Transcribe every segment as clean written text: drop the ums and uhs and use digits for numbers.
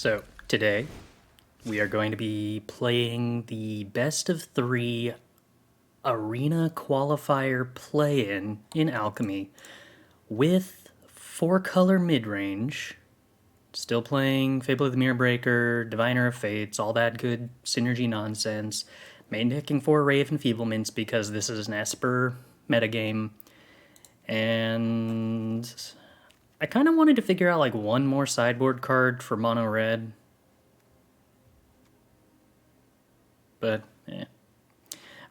So, today, we are going to be playing the best of 3 Arena Qualifier Play-In in Alchemy with 4-color midrange. Still playing Fable of the Mirrorbreaker, Diviner of Fates, all that good synergy nonsense. Main decking for Ray of Enfeeblements because this is an Esper metagame. And I kind of wanted to figure out like one more sideboard card for mono red. But,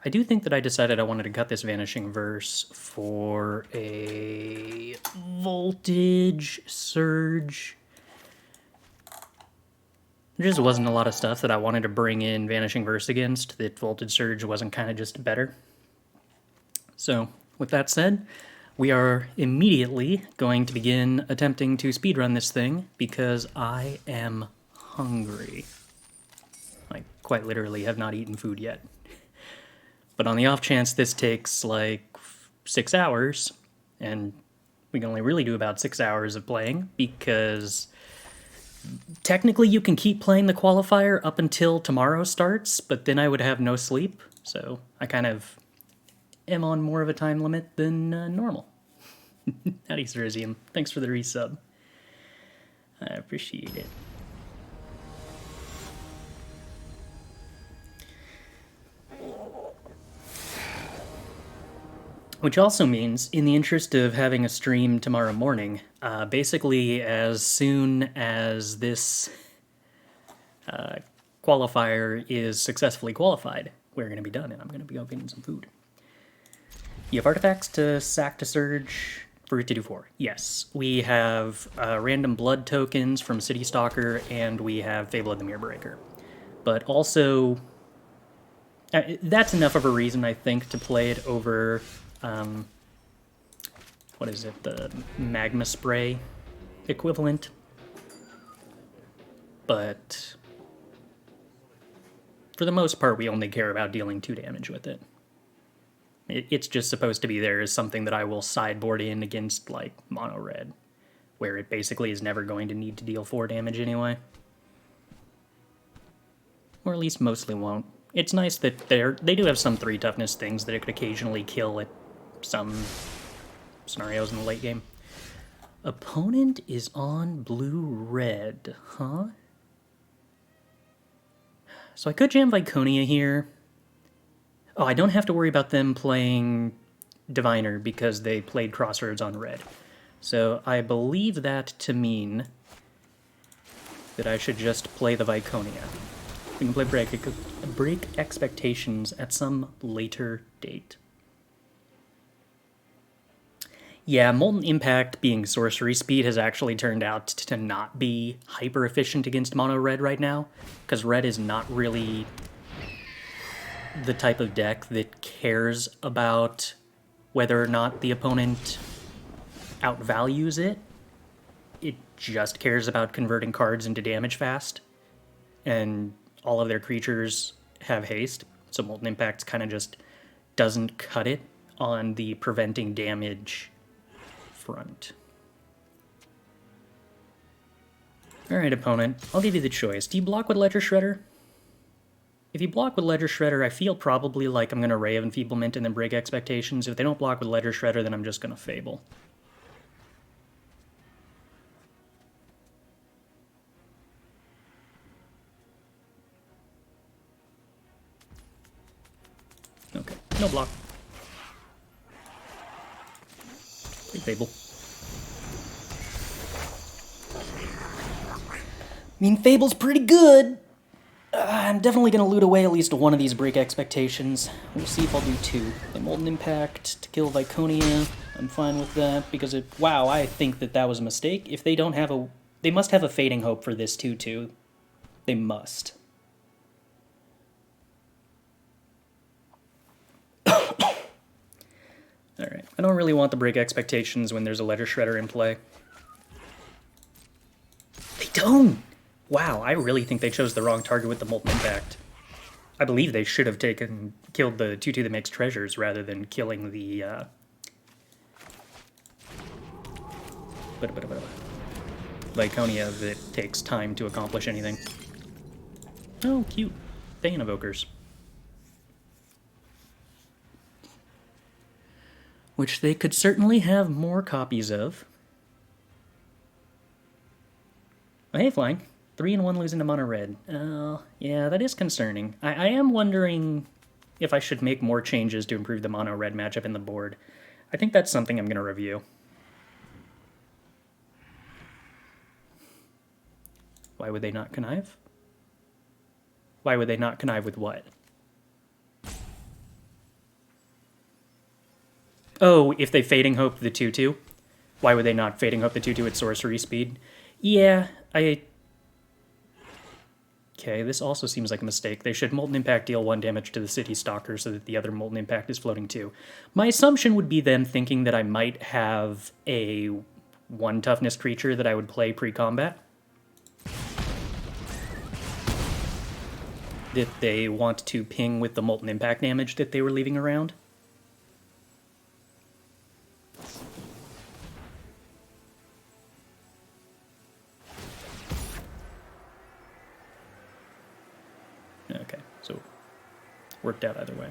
I do think that I decided I wanted to cut this Vanishing Verse for a Voltage Surge. There just wasn't a lot of stuff that I wanted to bring in Vanishing Verse against that Voltage Surge wasn't kind of just better. So, with that said, we are immediately going to begin attempting to speedrun this thing because I am hungry. I quite literally have not eaten food yet. But on the off chance this takes like 6 hours, and we can only really do about 6 hours of playing because technically you can keep playing the qualifier up until tomorrow starts, but then I would have no sleep, so I kind of am on more of a time limit than normal. Howdy, Zerzium. Thanks for the resub. I appreciate it. Which also means, in the interest of having a stream tomorrow morning, basically as soon as this qualifier is successfully qualified, we're going to be done, and I'm going to be getting some food. You have artifacts to sack to surge for it to do 4. Yes. We have random blood tokens from Citystalker, and we have Fable of the Mirrorbreaker. But also, that's enough of a reason, I think, to play it over... what is it, the magma spray equivalent? But for the most part, we only care about dealing 2 damage with it. It's just supposed to be there as something that I will sideboard in against, like, mono red, where it basically is never going to need to deal 4 damage anyway. Or at least mostly won't. It's nice that they do have some 3 toughness things that it could occasionally kill at some scenarios in the late game. Opponent is on blue-red, huh? So I could jam Viconia here. Oh, I don't have to worry about them playing Diviner because they played Crossroads on red. So I believe that to mean that I should just play the Viconia. We can play break Expectations at some later date. Yeah, Molten Impact being sorcery speed has actually turned out to not be hyper efficient against mono red right now, because red is not really the type of deck that cares about whether or not the opponent outvalues it. It just cares about converting cards into damage fast, and all of their creatures have haste, so Molten Impact kind of just doesn't cut it on the preventing damage front. Alright, opponent, I'll give you the choice. Do you block with Ledger Shredder? If you block with Ledger Shredder, I feel probably like I'm going to Ray of Enfeeblement and then break Expectations. If they don't block with Ledger Shredder, then I'm just going to Fable. Okay, no block. Play Fable. I mean, Fable's pretty good. I'm definitely going to loot away at least one of these break Expectations. We'll see if I'll do 2. The Molten Impact to kill Viconia. I'm fine with that because it... Wow, I think that was a mistake. If they don't have a... They must have a Fading Hope for this 2-2. They must. Alright, I don't really want the break Expectations when there's a Ledger Shredder in play. They don't! Wow, I really think they chose the wrong target with the Molten Impact. I believe they should have killed the 2-2 that makes treasures rather than killing the, Viconia that takes time to accomplish anything. Oh, cute. Bane Evokers. Which they could certainly have more copies of. Oh, hey, Flying. 3-1 losing to mono red. Oh, yeah, that is concerning. I am wondering if I should make more changes to improve the mono red matchup in the board. I think that's something I'm going to review. Why would they not connive? Why would they not connive with what? Oh, if they Fading Hope the 2-2? Why would they not Fading Hope the 2-2 at sorcery speed? Yeah, Okay, this also seems like a mistake. They should Molten Impact deal 1 damage to the Citystalker so that the other Molten Impact is floating too. My assumption would be them thinking that I might have a 1 toughness creature that I would play pre-combat. That they want to ping with the Molten Impact damage that they were leaving around. Okay, so worked out either way.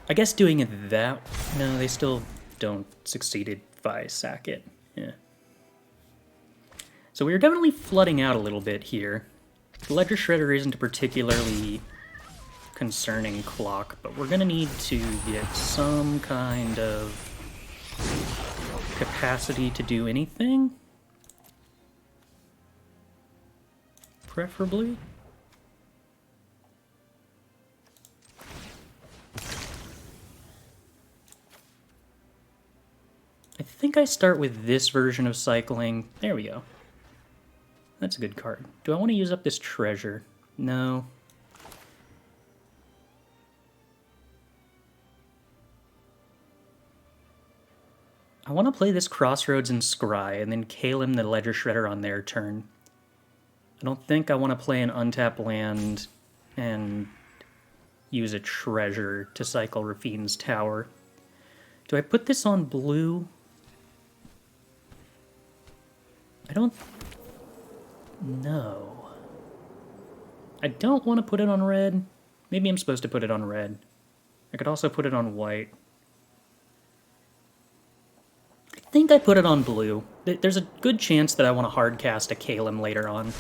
I guess doing it that... No, they still don't succeed if I sack it. Yeah. So we're definitely flooding out a little bit here. The Ledger Shredder isn't a particularly concerning clock, but we're going to need to get some kind of capacity to do anything. Preferably. I think I start with this version of cycling. There we go. That's a good card. Do I want to use up this treasure? No. I want to play this Crossroads and Scry, and then Calim the Ledger Shredder on their turn. I don't think I want to play an untapped land and use a treasure to cycle Raffine's Tower. Do I put this on blue? I don't know. I don't want to put it on red. Maybe I'm supposed to put it on red. I could also put it on white. I think I put it on blue. There's a good chance that I want to hard cast a Calim later on.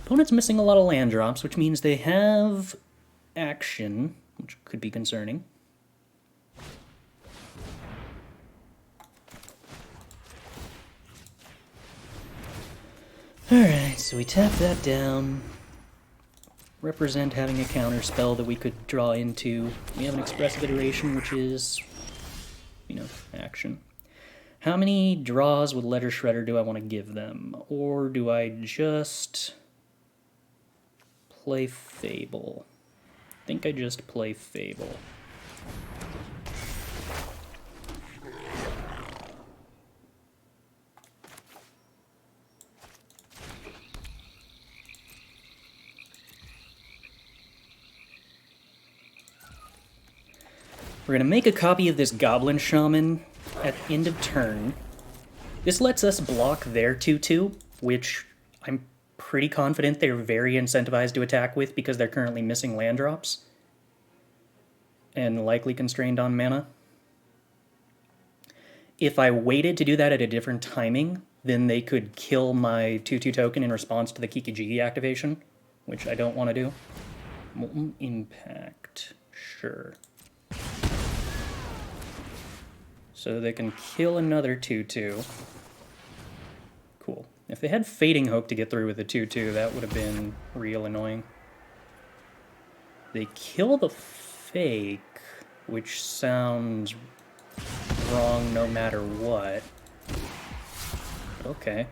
Opponent's missing a lot of land drops, which means they have action, which could be concerning. Alright, so we tap that down. Represent having a counter spell that we could draw into. We have an Expressive Iteration, which is, action. How many draws with Ledger Shredder do I want to give them? Or do I just play Fable? I think I just play Fable. We're going to make a copy of this Goblin Shaman at end of turn. This lets us block their 2-2, which I'm pretty confident they're very incentivized to attack with because they're currently missing land drops. And likely constrained on mana. If I waited to do that at a different timing, then they could kill my 2-2 token in response to the Kikijigi activation, which I don't want to do. Molten Impact, sure. So they can kill another 2-2. Cool. If they had Fading Hope to get through with the 2-2, that would have been real annoying. They kill the Fake, which sounds wrong no matter what. Okay.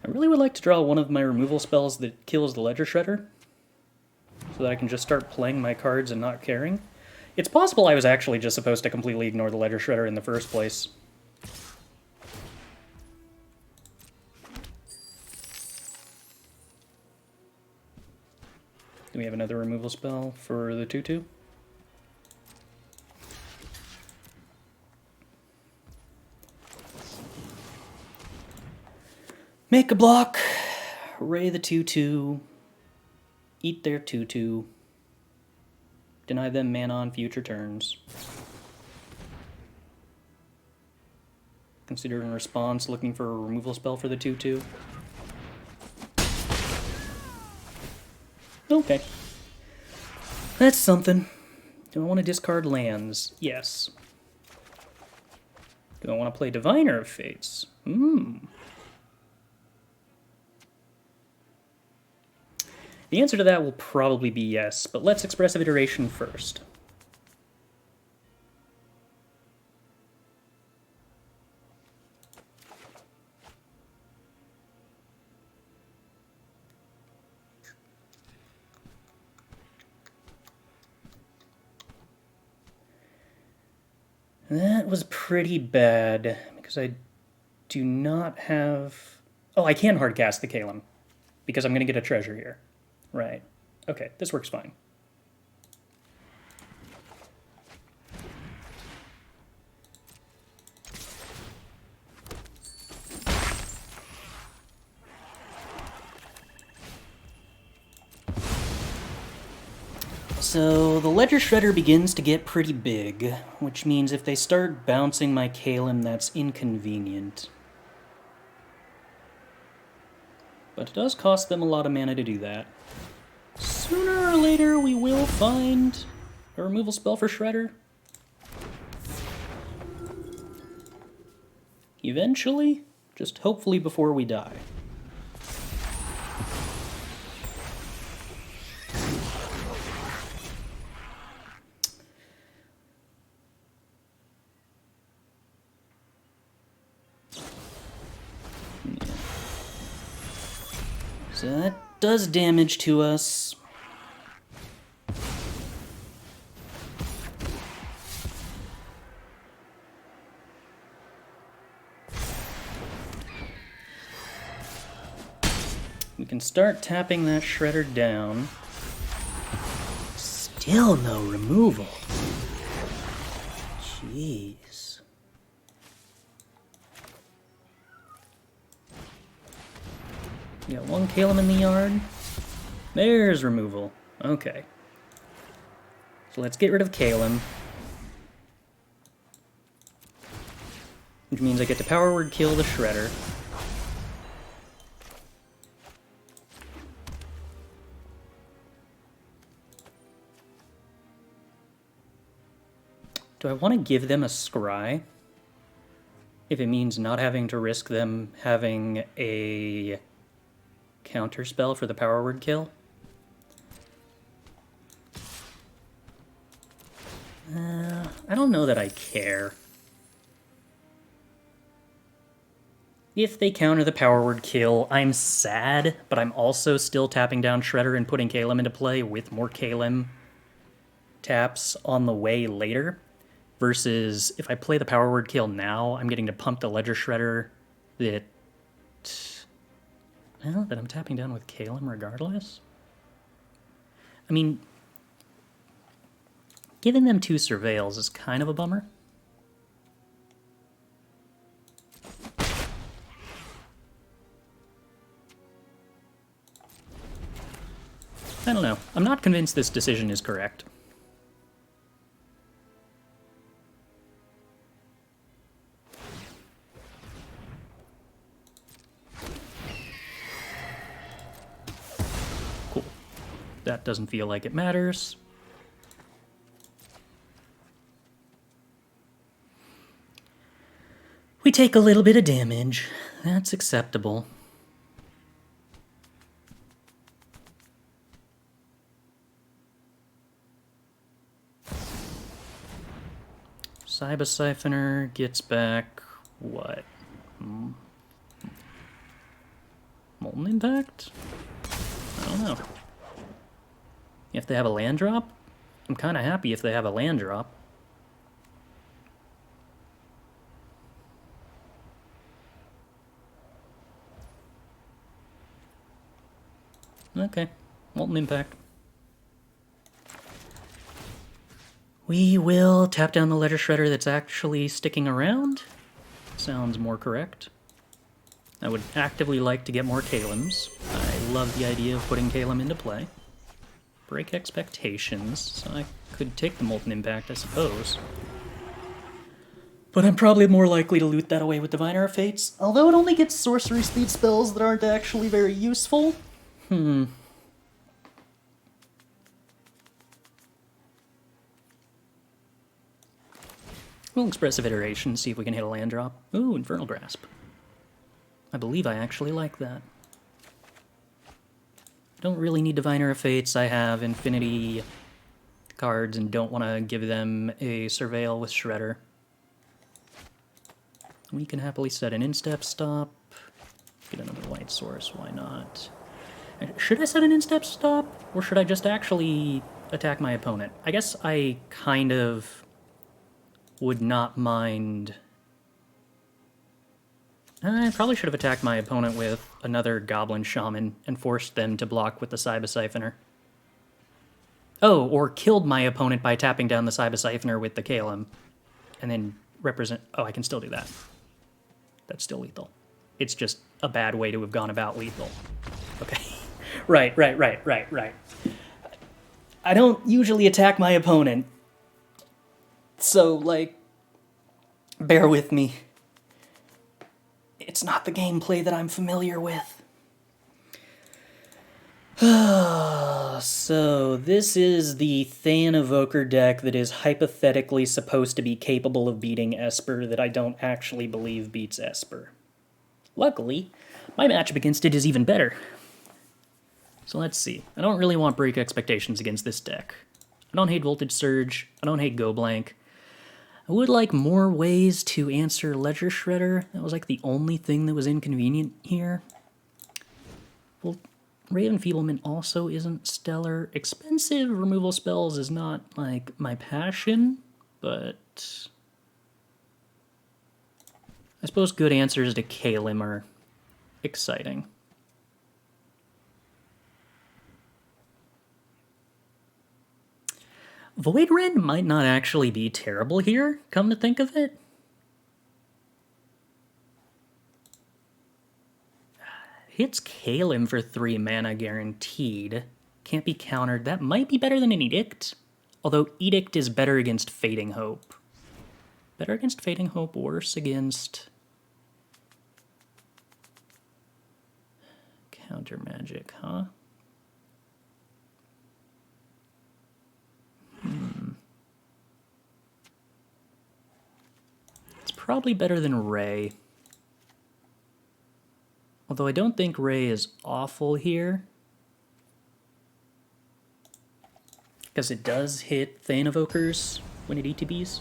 I really would like to draw one of my removal spells that kills the Ledger Shredder, so that I can just start playing my cards and not caring. It's possible I was actually just supposed to completely ignore the Ledger Shredder in the first place. we have another removal spell for the 2/2? Make a block, Ray the 2/2, eat their 2/2, deny them mana on future turns. Consider in response looking for a removal spell for the 2/2. Okay. That's something. Do I want to discard lands? Yes. Do I want to play Diviner of Fates? The answer to that will probably be yes, but let's Expressive Iteration first. That was pretty bad, because I do not have... Oh, I can hardcast the Calim, because I'm going to get a treasure here. Right. Okay, this works fine. So the Ledger Shredder begins to get pretty big, which means if they start bouncing my Calim, that's inconvenient. But it does cost them a lot of mana to do that. Sooner or later, we will find a removal spell for Shredder. Eventually, just hopefully before we die. So that does damage to us. We can start tapping that Shredder down. Still no removal. Jeez. We got one Calim in the yard. There's removal. Okay. So let's get rid of Calim. Which means I get to power word kill the Shredder. Do I want to give them a scry? If it means not having to risk them having a counter spell for the power word kill? I don't know that I care. If they counter the power word kill, I'm sad, but I'm also still tapping down Shredder and putting Calim into play with more Calim taps on the way later. Versus, if I play the power word kill now, I'm getting to pump the Ledger Shredder that... Well, that I'm tapping down with Calim regardless. I mean, giving them 2 Surveils is kind of a bummer. I don't know. I'm not convinced this decision is correct. That doesn't feel like it matters. We take a little bit of damage. That's acceptable. Sibosiphoner gets back what? Molten Impact? I don't know. If they have a land drop, I'm kind of happy if they have a land drop. Okay, Molten Impact. We will tap down the Ledger Shredder that's actually sticking around. Sounds more correct. I would actively like to get more Calims. I love the idea of putting Calim into play. Break expectations, so I could take the Molten Impact, I suppose. But I'm probably more likely to loot that away with Diviner of Fates, although it only gets sorcery speed spells that aren't actually very useful. Well, Expressive Iteration, see if we can hit a land drop. Ooh, Infernal Grasp. I believe I actually like that. Don't really need Diviner of Fates. I have Infinity cards and don't want to give them a Surveil with Shredder. We can happily set an instep stop. Get another white source, why not? Should I set an instep stop? Or should I just actually attack my opponent? I guess I kind of would not mind. I probably should have attacked my opponent with another Goblin Shaman and forced them to block with the Cyber Siphoner. Oh, or killed my opponent by tapping down the Cyber Siphoner with the Calim. And then represent... Oh, I can still do that. That's still lethal. It's just a bad way to have gone about lethal. Okay. Right. I don't usually attack my opponent. So, like, bear with me. It's not the gameplay that I'm familiar with. So, this is the Than Evoker deck that is hypothetically supposed to be capable of beating Esper that I don't actually believe beats Esper. Luckily, my matchup against it is even better. So let's see. I don't really want break expectations against this deck. I don't hate Voltage Surge. I don't hate Go Blank. I would like more ways to answer Ledger Shredder. That was like the only thing that was inconvenient here. Well, Ray of Enfeeblement also isn't stellar. Expensive removal spells is not, like, my passion, but I suppose good answers to Calim are exciting. Void Rend might not actually be terrible here, come to think of it. Hits Calim for 3 mana guaranteed. Can't be countered. That might be better than an Edict. Although Edict is better against Fading Hope. Better against Fading Hope, worse against Counter Magic, huh? It's probably better than Ray. Although I don't think Ray is awful here. Because it does hit Than Evokers when it ETBs.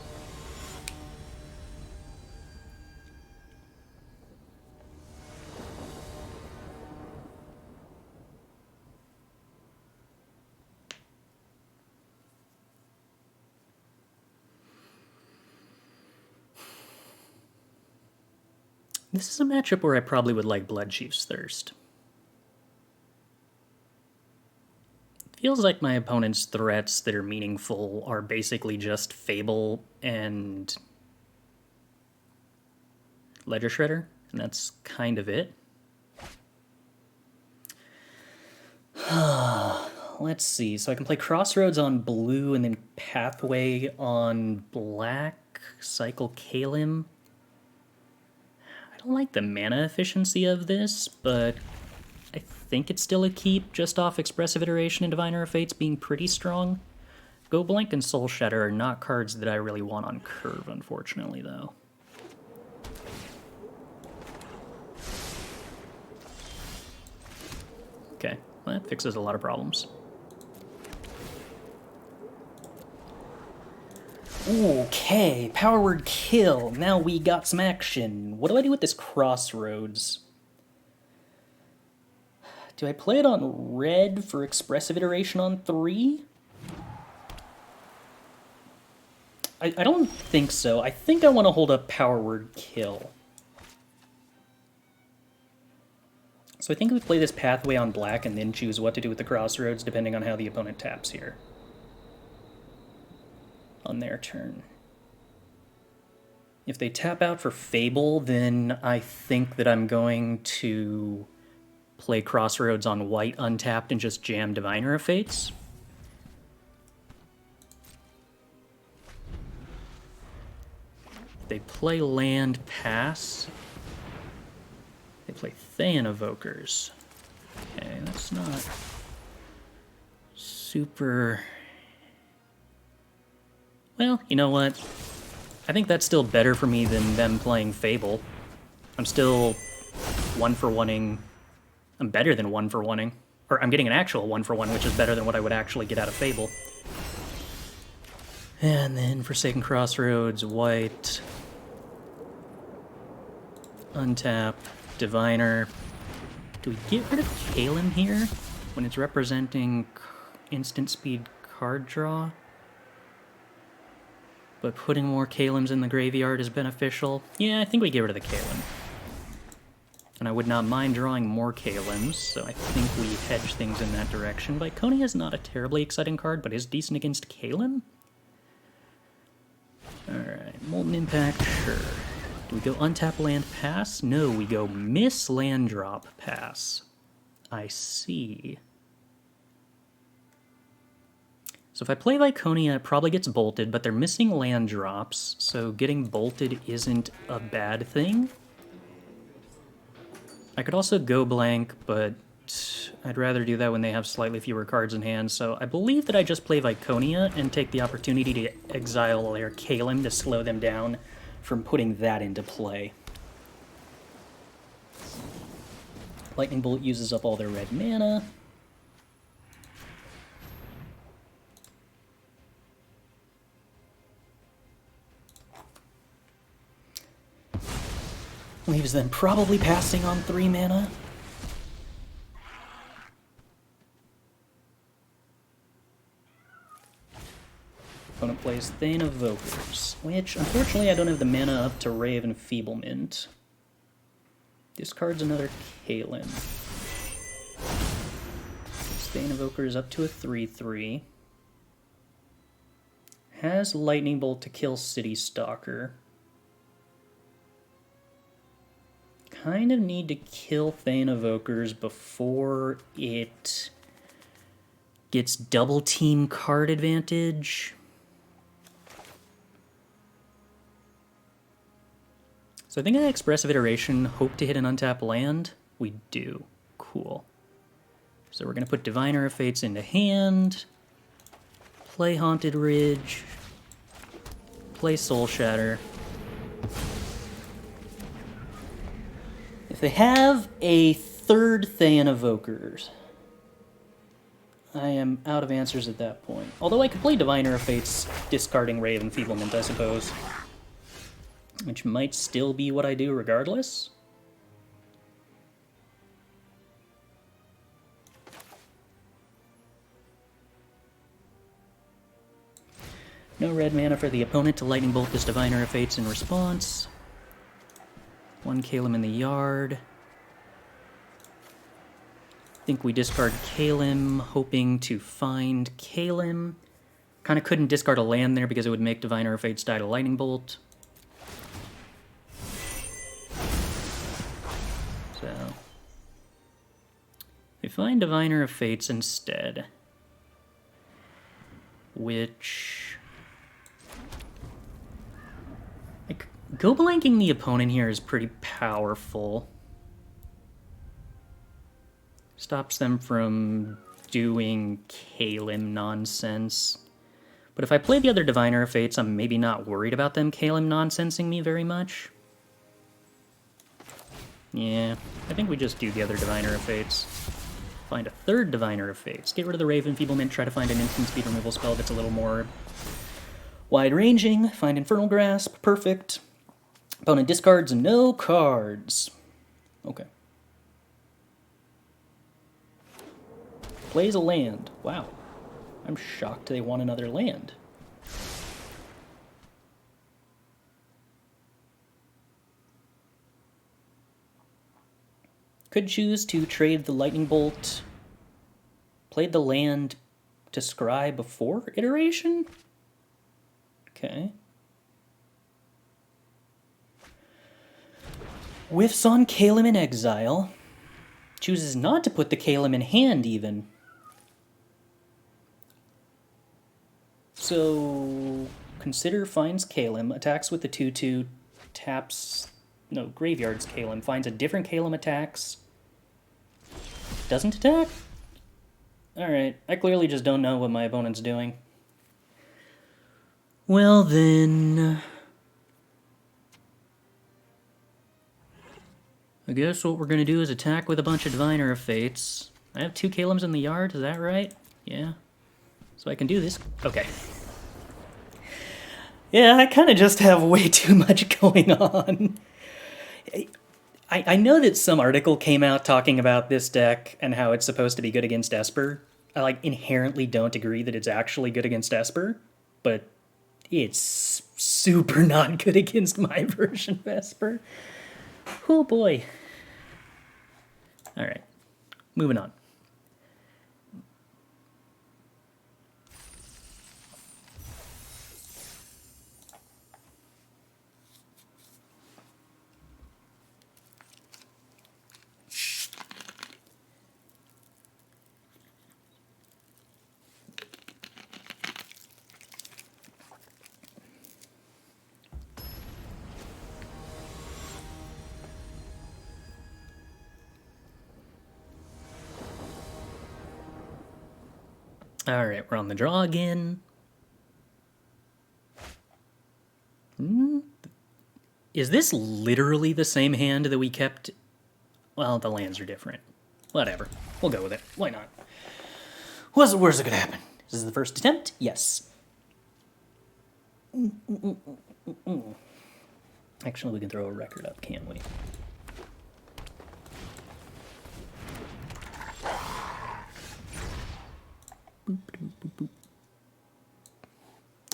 This is a matchup where I probably would like Bloodchief's Thirst. It feels like my opponent's threats that are meaningful are basically just Fable and Ledger Shredder, and that's kind of it. Let's see, so I can play Crossroads on blue and then Pathway on black, cycle Calim. I don't like the mana efficiency of this, but I think it's still a keep just off Expressive Iteration and Diviner of Fates being pretty strong. Go Blank and Soul Shatter are not cards that I really want on curve, unfortunately, though. Okay, well, that fixes a lot of problems. Okay, Power Word Kill. Now we got some action. What do I do with this Crossroads? Do I play it on red for Expressive Iteration on 3? I don't think so. I think I want to hold up Power Word Kill. So I think we play this Pathway on black and then choose what to do with the Crossroads depending on how the opponent taps here. on their turn. If they tap out for Fable, then I think that I'm going to play Crossroads on white untapped and just jam Diviner of Fates. If they play land pass, they play Thayan Evokers. Okay, that's not super... Well, you know what? I think that's still better for me than them playing Fable. I'm still 1-for-1ing. I'm better than 1-for-1ing. Or I'm getting an actual 1-for-1, which is better than what I would actually get out of Fable. And then Forsaken Crossroads, white. Untap, Diviner. Do we get rid of Calim here when it's representing instant speed card draw? But putting more Calims in the graveyard is beneficial. Yeah, I think we get rid of the Calim. And I would not mind drawing more Calims, so I think we hedge things in that direction. Viconia is not a terribly exciting card, but is decent against Calim. Alright, Molten Impact, sure. Do we go untap land pass? No, we go miss land drop pass. I see. So if I play Viconia, it probably gets bolted, but they're missing land drops, so getting bolted isn't a bad thing. I could also go blank, but I'd rather do that when they have slightly fewer cards in hand, so I believe that I just play Viconia and take the opportunity to exile their Calim to slow them down from putting that into play. Lightning Bolt uses up all their red mana. Leaves them probably passing on 3 mana. Opponent plays Thane of Evokers, which, unfortunately, I don't have the mana up to Ray of Enfeeblement. Discards another Calim. Thane Evokers up to a 3/3. Has Lightning Bolt to kill Citystalker. Kind of need to kill Thane Evokers before it gets double team card advantage. So I think I Expressive Iteration, hope to hit an untap land. We do. Cool. So we're going to put Diviner of Fates into hand, play Haunted Ridge, play Soul Shatter. If they have a third Thayan Evokers, I am out of answers at that point. Although I could play Diviner of Fates, discarding Ray of Enfeeblement, I suppose. Which might still be what I do regardless. No red mana for the opponent to Lightning Bolt this Diviner of Fates in response. 1 Calim in the yard. I think we discard Calim, hoping to find Calim. Kind of couldn't discard a land there because it would make Diviner of Fates die to Lightning Bolt. So we find Diviner of Fates instead, which... Go blanking the opponent here is pretty powerful. Stops them from doing Calim nonsense. But if I play the other Diviner of Fates, I'm maybe not worried about them Calim nonsensing me very much. Yeah, I think we just do the other Diviner of Fates. Find a third Diviner of Fates. Get rid of the Ray of Enfeeblement, try to find an instant speed removal spell that's a little more wide-ranging. Find Infernal Grasp, perfect. Opponent discards no cards. Okay. Plays a land. Wow. I'm shocked they want another land. Could choose to trade the Lightning Bolt. Played the land to scry before iteration? Okay. Whiffs on Calim in exile. Chooses not to put the Calim in hand, even. So, consider finds Calim, attacks with the 2/2, taps... No, graveyards Calim, finds a different Calim, attacks. Doesn't attack? Alright, I clearly just don't know what my opponent's doing. Well then... I guess what we're gonna do is attack with a bunch of Diviner of Fates. I have 2 Calims in the yard, is that right? Yeah. So I can do this. Okay. Yeah, I kind of just have way too much going on. I know that some article came out talking about this deck and how it's supposed to be good against Esper. I inherently don't agree that it's actually good against Esper, but it's super not good against my version of Esper. Oh boy. Alright, moving on. Alright, we're on the draw again. Is this literally the same hand that we kept? Well, the lands are different. Whatever. We'll go with it. Why not? What's the worst that could happen? This is the first attempt? Yes. Actually, we can throw a record up, can't we?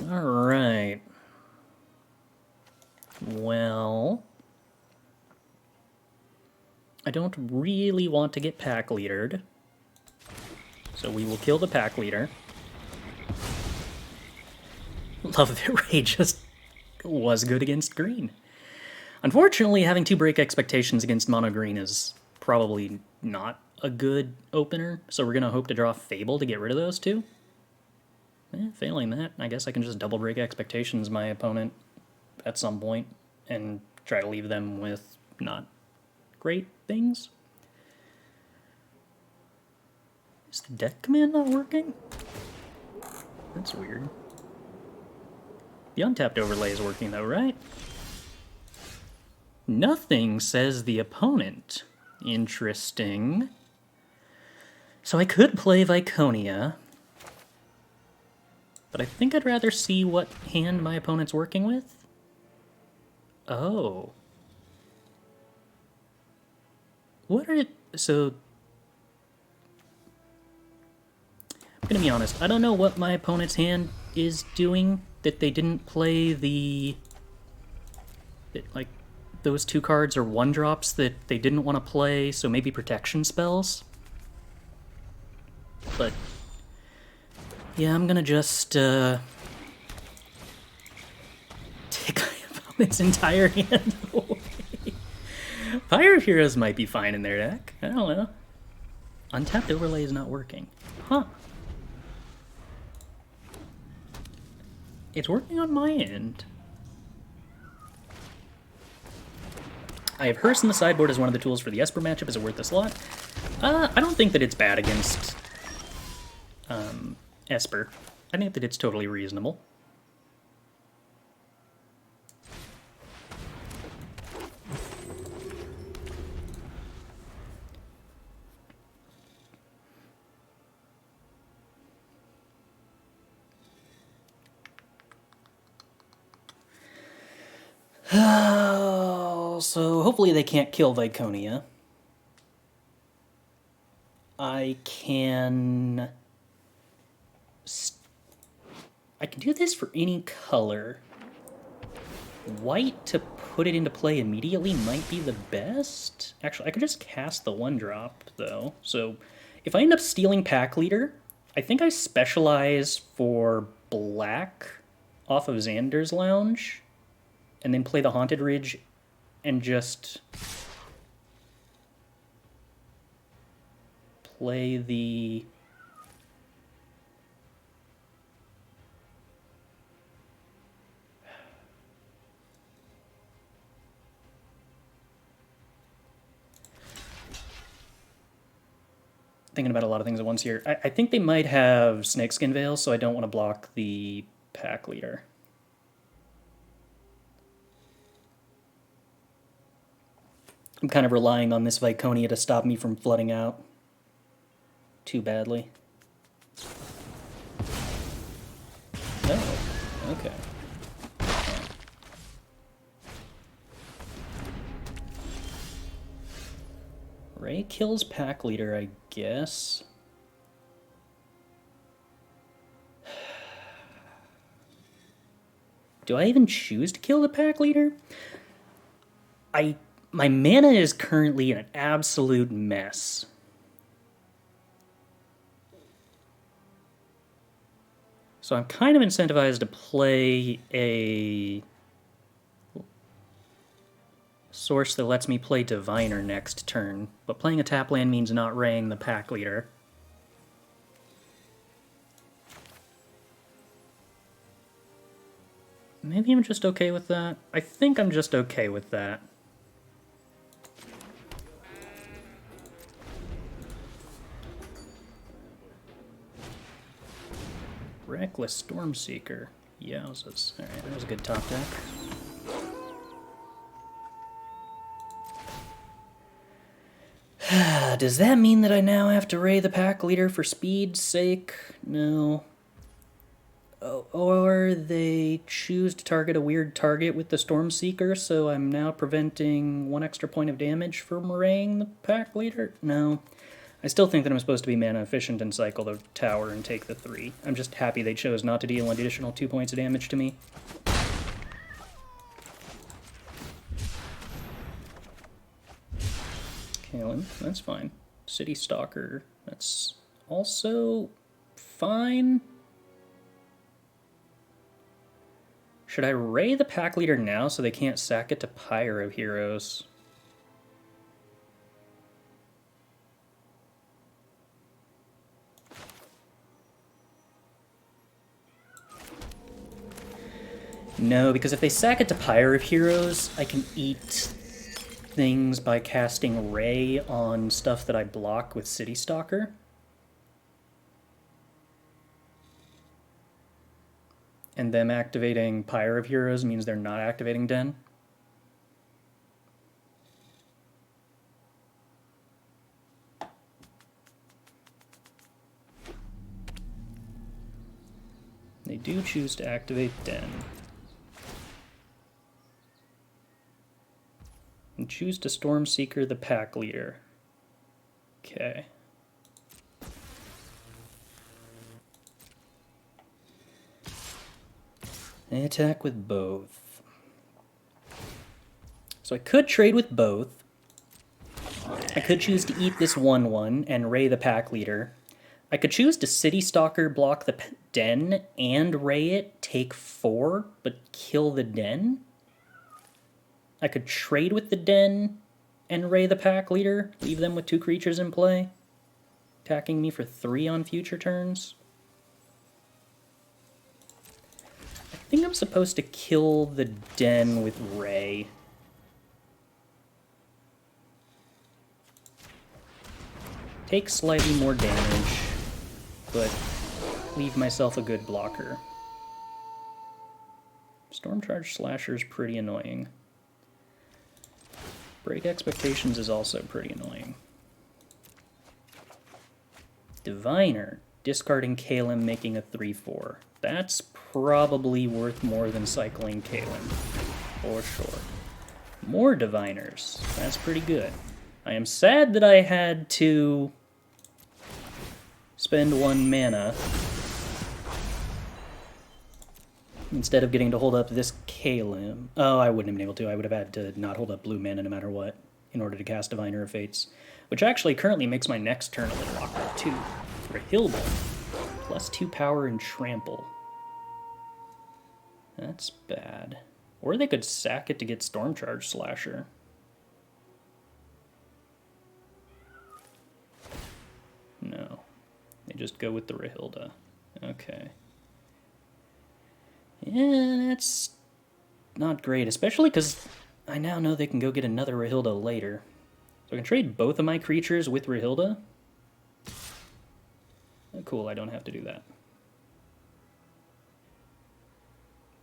Alright. Well, I don't really want to get pack leadered, so we will kill the pack leader. Love that Ray just was good against green. Unfortunately, having 2 break expectations against mono green is probably not a good opener, so we're going to hope to draw Fable to get rid of those 2. Failing that, I guess I can just double break expectations my opponent at some point and try to leave them with not great things. Is the deck command not working? That's weird. The untapped overlay is working though, right? Nothing says the opponent. Interesting. So I could play Viconia, but I think I'd rather see what hand my opponent's working with. Oh. What are... So... I'm gonna be honest, I don't know what my opponent's hand is doing, that they didn't play the... Like, those 2 cards are 1-drops that they didn't want to play, so maybe protection spells? But... yeah, I'm gonna just, take my opponent's entire hand away. Fire Heroes might be fine in their deck. I don't know. Untapped overlay is not working. Huh. It's working on my end. I have Hearse in the sideboard as one of the tools for the Esper matchup. Is it worth a slot? I don't think that it's bad against Esper. I think that it's totally reasonable. So hopefully they can't kill Viconia. I can do this for any color. White to put it into play immediately might be the best. Actually, I could just cast the 1-drop, though. So if I end up stealing Pack Leader, I think I specialize for black off of Xander's Lounge, and then play the Haunted Ridge, and just play the... Thinking about a lot of things at once here. I think they might have Snakeskin Veil, so I don't want to block the pack leader. I'm kind of relying on this Viconia to stop me from flooding out too badly. Oh, okay. Ray kills pack leader, I guess. Do I even choose to kill the pack leader? My mana is currently an absolute mess. So I'm kind of incentivized to play a source that lets me play Diviner next turn, but playing a tap land means not raying the pack leader. Maybe I'm just okay with that. I think I'm just okay with that. Reckless Stormseeker. Yowzas. Alright, that was a good top deck. Does that mean that I now have to ray the pack leader for speed's sake? No. Or they choose to target a weird target with the Stormseeker, so I'm now preventing 1 extra point of damage from raying the pack leader? No. I still think that I'm supposed to be mana efficient and cycle the tower and take the 3. I'm just happy they chose not to deal an additional 2 points of damage to me. Calim, that's fine. Citystalker, that's also fine. Should I ray the pack leader now so they can't sack it to Pyre of Heroes? No, because if they sack it to Pyre of Heroes, I can eat things by casting Ray on stuff that I block with Citystalker. And them activating Pyre of Heroes means they're not activating Djinn. They do choose to activate Djinn. And choose to Stormseeker the pack leader. Okay. They attack with both. So I could trade with both. I could choose to eat this 1/1 and ray the pack leader. I could choose to Citystalker block the Djinn and ray it, take 4, but kill the Djinn. I could trade with the Djinn and ray the pack leader, leave them with 2 creatures in play, attacking me for 3 on future turns. I think I'm supposed to kill the Djinn with Ray. Take slightly more damage, but leave myself a good blocker. Stormcharge Slasher's pretty annoying. Break Expectations is also pretty annoying. Diviner, discarding Calim, making a 3/4. That's probably worth more than cycling Calim, for sure. More Diviners, that's pretty good. I am sad that I had to spend 1 mana instead of getting to hold up this Calim. Oh, I wouldn't have been able to. I would have had to not hold up blue mana no matter what in order to cast Diviner of Fates, which actually currently makes my next turn a little awkward too. For a Hillborn, +2 power and trample. That's bad. Or they could sack it to get Stormcharge Slasher. No. They just go with the Rahilda. Okay. Yeah, that's not great, especially because I now know they can go get another Rahilda later. So I can trade both of my creatures with Rahilda. Oh, cool, I don't have to do that.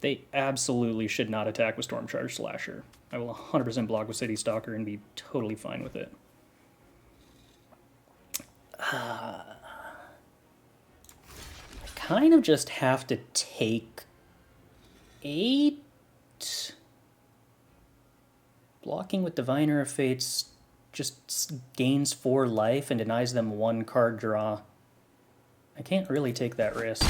They absolutely should not attack with Stormcharge Slasher. I will 100% block with Citystalker and be totally fine with it. I kind of just have to take 8. Blocking with Diviner of Fates just gains 4 life and denies them 1 card draw. I can't really take that risk.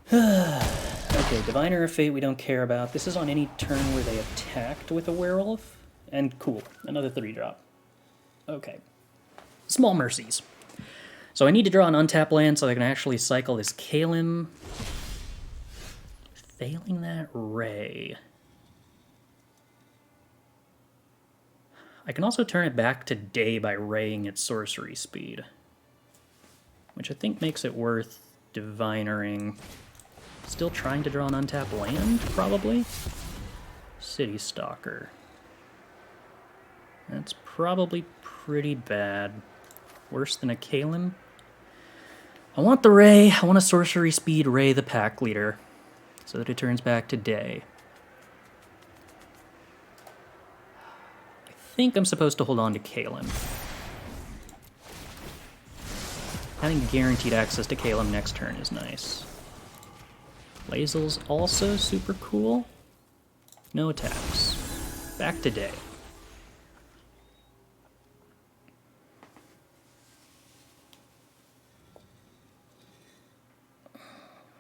Okay, Diviner of Fate we don't care about. This is on any turn where they attacked with a werewolf. And cool, another 3-drop. Okay. Small mercies. So I need to draw an untap land so I can actually cycle this Calim. Failing that, Ray. I can also turn it back to day by raying its sorcery speed, which I think makes it worth divinering. Still trying to draw an untapped land, probably? Citystalker. That's probably pretty bad. Worse than a Calim. I want the Ray. I want a sorcery speed Ray the pack leader, so that it turns back to day. I think I'm supposed to hold on to Calim. Having guaranteed access to Calim next turn is nice. Lae'zel's also super cool. No attacks. Back to day.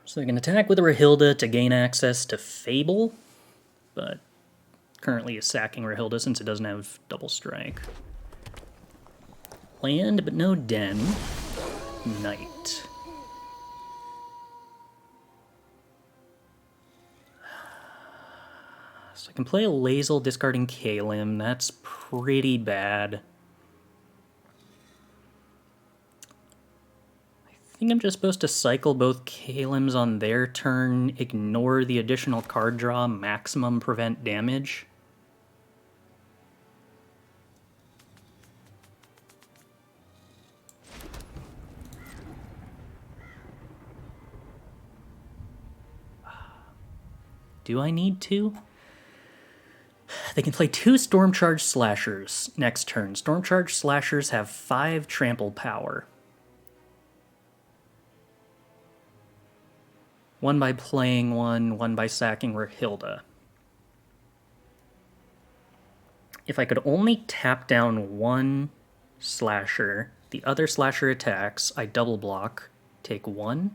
So they can attack with a Rahilda to gain access to Fable, but currently is sacking Rahilda since it doesn't have double strike. Land, but no den. Night. So I can play a Lae'zel discarding Calim. That's pretty bad. I think I'm just supposed to cycle both Calims on their turn, ignore the additional card draw, maximum prevent damage. Do I need to? They can play 2 Stormcharge Slashers next turn. Stormcharge Slashers have 5 trample power. 1 by playing 1, 1 by sacking Rahilda. If I could only tap down 1 Slasher, the other Slasher attacks, I double block, take 1.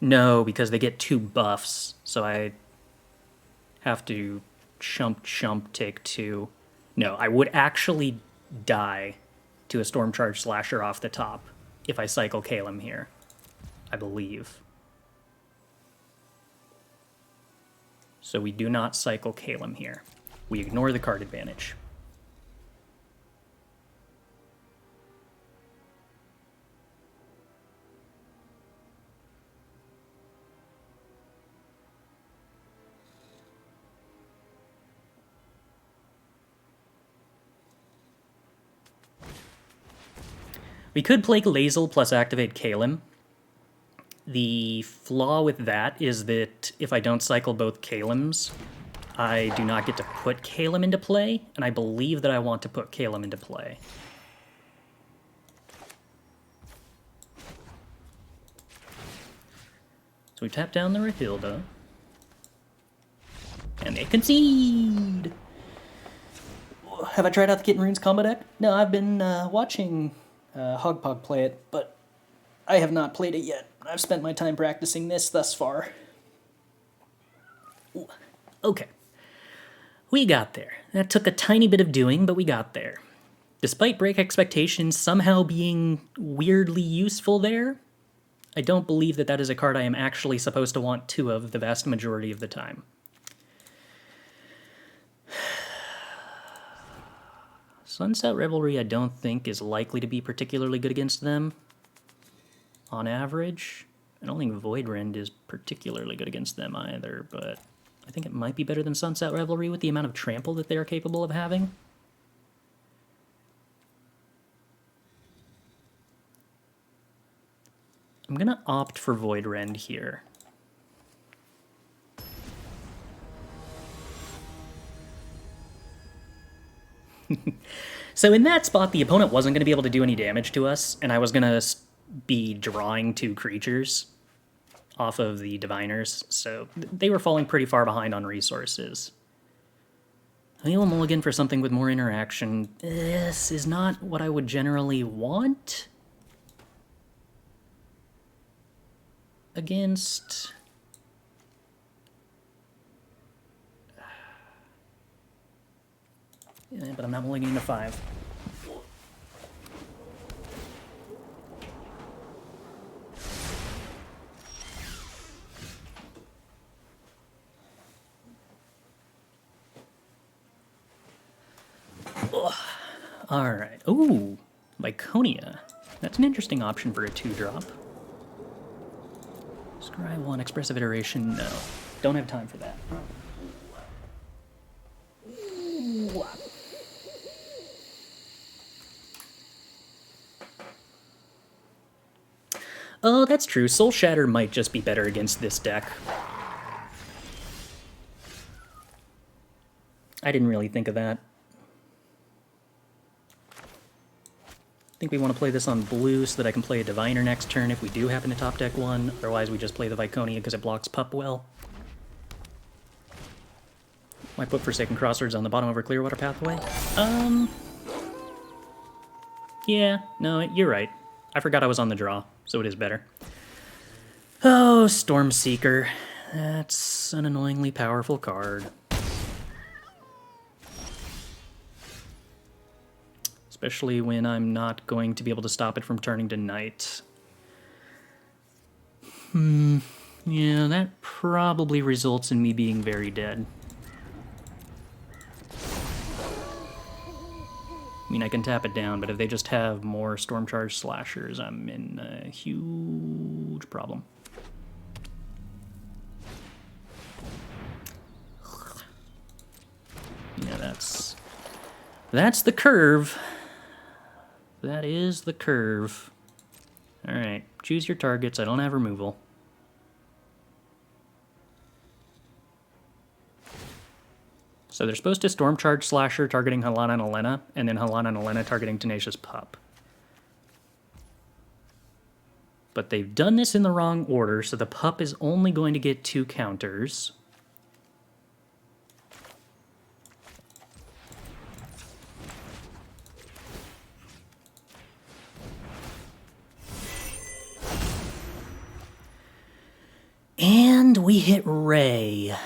No, because they get 2 buffs, so I have to chump, take 2. No, I would actually die to a Stormcharge Slasher off the top if I cycle Calim here, I believe. So we do not cycle Calim here. We ignore the card advantage. We could play Lae'zel plus activate Calim. The flaw with that is that if I don't cycle both Calims, I do not get to put Calim into play, and I believe that I want to put Calim into play. So we tap down the Rahilda, and they concede! Have I tried out the Kitten Runes combo deck? No, I've been watching Hogpog play it, but I have not played it yet. I've spent my time practicing this thus far. Ooh, okay. We got there. That took a tiny bit of doing, but we got there. Despite Break Expectations somehow being weirdly useful there, I don't believe that that is a card I am actually supposed to want two of the vast majority of the time. Sunset Revelry I don't think is likely to be particularly good against them on average. I don't think Void Rend is particularly good against them either, but I think it might be better than Sunset Revelry with the amount of trample that they are capable of having. I'm going to opt for Void Rend here. So in that spot, the opponent wasn't going to be able to do any damage to us, and I was going to be drawing 2 creatures off of the Diviners, so they were falling pretty far behind on resources. I will mulligan for something with more interaction. This is not what I would generally want against... Yeah, but I'm not mulliganing to 5. Alright. Ooh, Viconia. That's an interesting option for a 2-drop. Scry 1, Expressive Iteration, no. Don't have time for that. Oh, that's true. Soul Shatter might just be better against this deck. I didn't really think of that. I think we want to play this on blue so that I can play a Diviner next turn if we do happen to top deck one. Otherwise, we just play the Viconia because it blocks Pup well. Might put Forsaken Crossroads on the bottom of our Clearwater Pathway. Yeah, no, you're right. I forgot I was on the draw, so it is better. Oh, Stormseeker. That's an annoyingly powerful card. Especially when I'm not going to be able to stop it from turning to night. Yeah, that probably results in me being very dead. I mean, I can tap it down, but if they just have more Stormcharge Slashers, I'm in a huge problem. Yeah, that's the curve. That is the curve. Alright, choose your targets. I don't have removal. So they're supposed to Stormcharge Slasher targeting Halana and Elena, and then Halana and Elena targeting Tenacious Pup. But they've done this in the wrong order, so the Pup is only going to get 2 counters. And we hit Ray.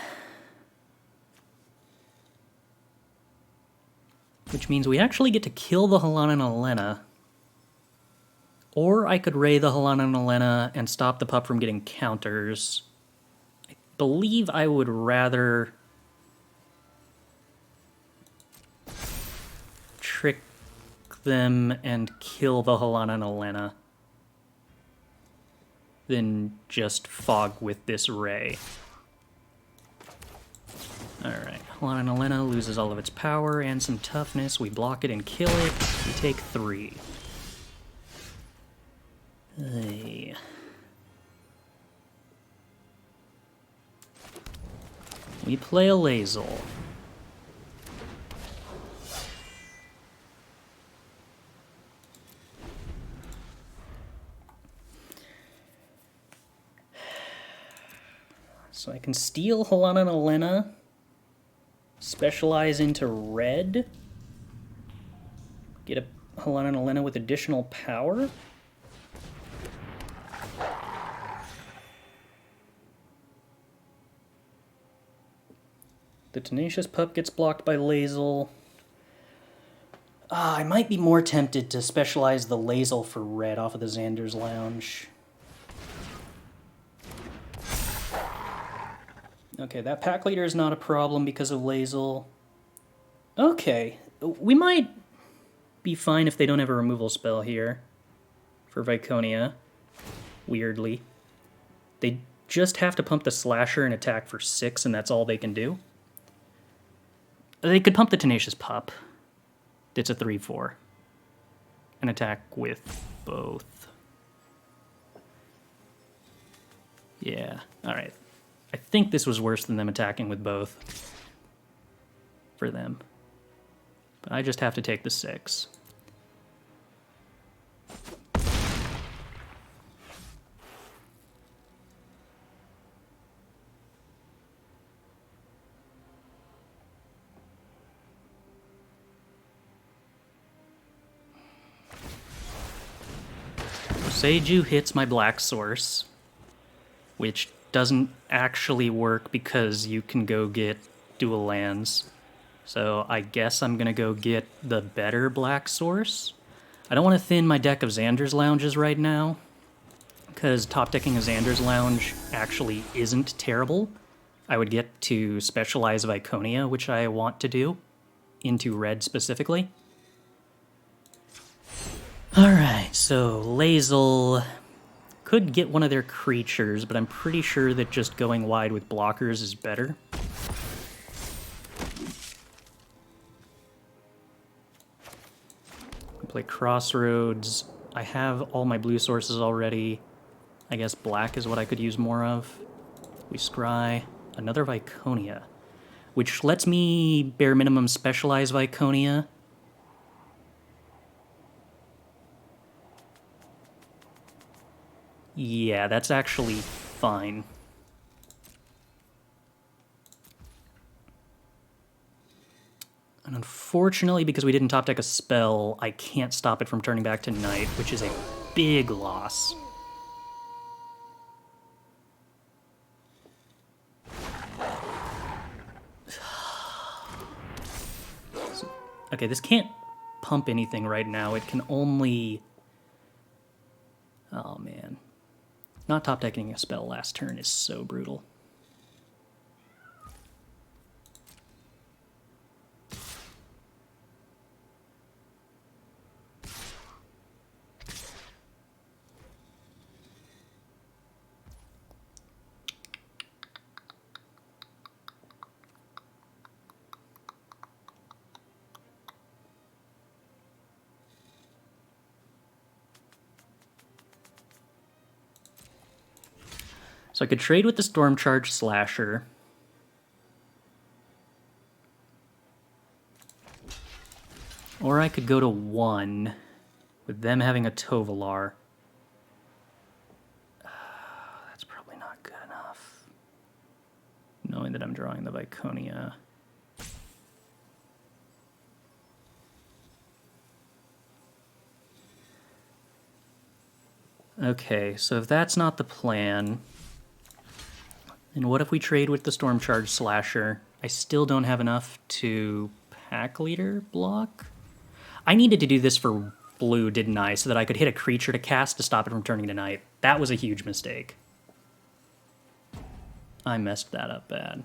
Which means we actually get to kill the Halana and Elena. Or I could Ray the Halana and Elena and stop the Pup from getting counters. I believe I would rather trick them and kill the Halana and Elena than just fog with this Ray. Alright, Halana and Elena loses all of its power and some toughness. We block it and kill it. We take 3. Hey. We play a Lae'zel. So I can steal Halana and Elena, specialize into red, get a Halana and Elena with additional power. The Tenacious Pup gets blocked by Lae'zel. I might be more tempted to specialize the Lae'zel for red off of the Xander's Lounge. Okay, that pack leader is not a problem because of Lae'zel. Okay, we might be fine if they don't have a removal spell here for Viconia, weirdly. They just have to pump the Slasher and attack for 6, and that's all they can do. They could pump the Tenacious Pup. It's a 3/4. And attack with both. Yeah, alright. I think this was worse than them attacking with both. For them. But I just have to take the 6. Seiju hits my black source, which doesn't actually work because you can go get dual lands. So I guess I'm going to go get the better black source. I don't want to thin my deck of Xander's Lounges right now, because top decking a Xander's Lounge actually isn't terrible. I would get to specialize Viconia, which I want to do, into red specifically. Alright, so Lae'zel could get one of their creatures, but I'm pretty sure that just going wide with blockers is better. Play Crossroads. I have all my blue sources already. I guess black is what I could use more of. We scry another Viconia, which lets me bare minimum specialize Viconia. Yeah, that's actually fine. And unfortunately, because we didn't top deck a spell, I can't stop it from turning back to night, which is a big loss. Okay, this can't pump anything right now. It can only... Oh, man. Not top decking a spell last turn is so brutal. So I could trade with the Stormcharged Slasher. Or I could go to 1 with them having a Tovolar. That's probably not good enough. Knowing that I'm drawing the Viconia. Okay, so if that's not the plan... And what if we trade with the Stormcharged Slasher? I still don't have enough to pack leader block? I needed to do this for blue, didn't I? So that I could hit a creature to cast to stop it from turning to night. That was a huge mistake. I messed that up bad.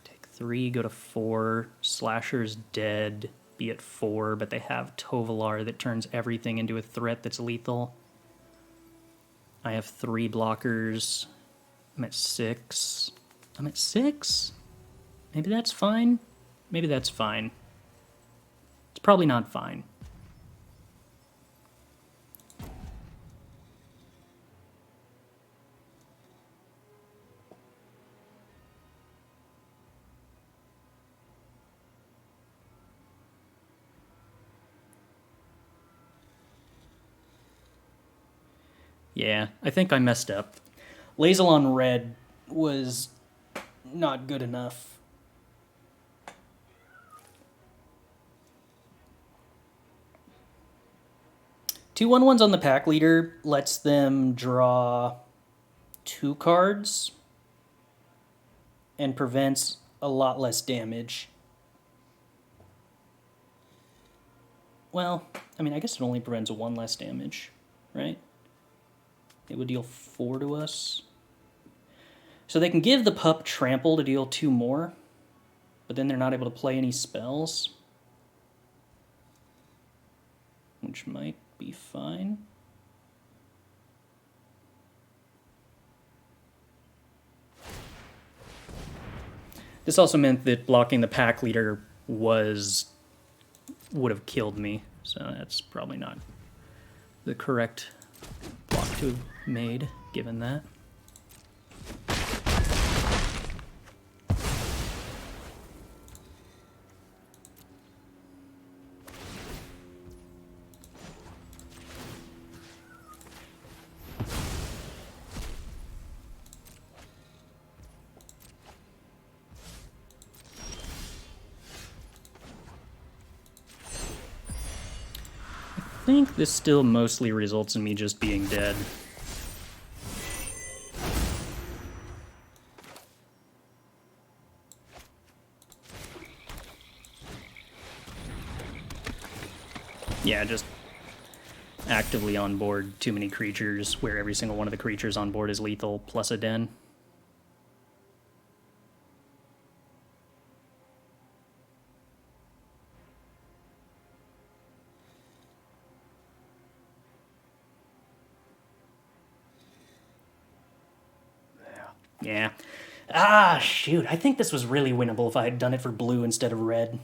Take 3, go to 4. Slasher's dead. Be at 4, but they have Tovolar that turns everything into a threat that's lethal. I have 3 blockers. I'm at 6. I'm at 6? Maybe that's fine? Maybe that's fine. It's probably not fine. Yeah, I think I messed up. Lae'zel on red was not good enough. Two 1/1s on the pack leader lets them draw 2 cards and prevents a lot less damage. Well, I mean, I guess it only prevents 1 less damage, right? It would deal 4 to us. So they can give the pup trample to deal 2 more, but then they're not able to play any spells, which might be fine. This also meant that blocking the pack leader would have killed me, so that's probably not the correct block to have made, given that. I think this still mostly results in me just being dead. Yeah, just actively on board too many creatures where every single one of the creatures on board is lethal plus a den. Yeah. Ah, shoot. I think this was really winnable if I had done it for blue instead of red.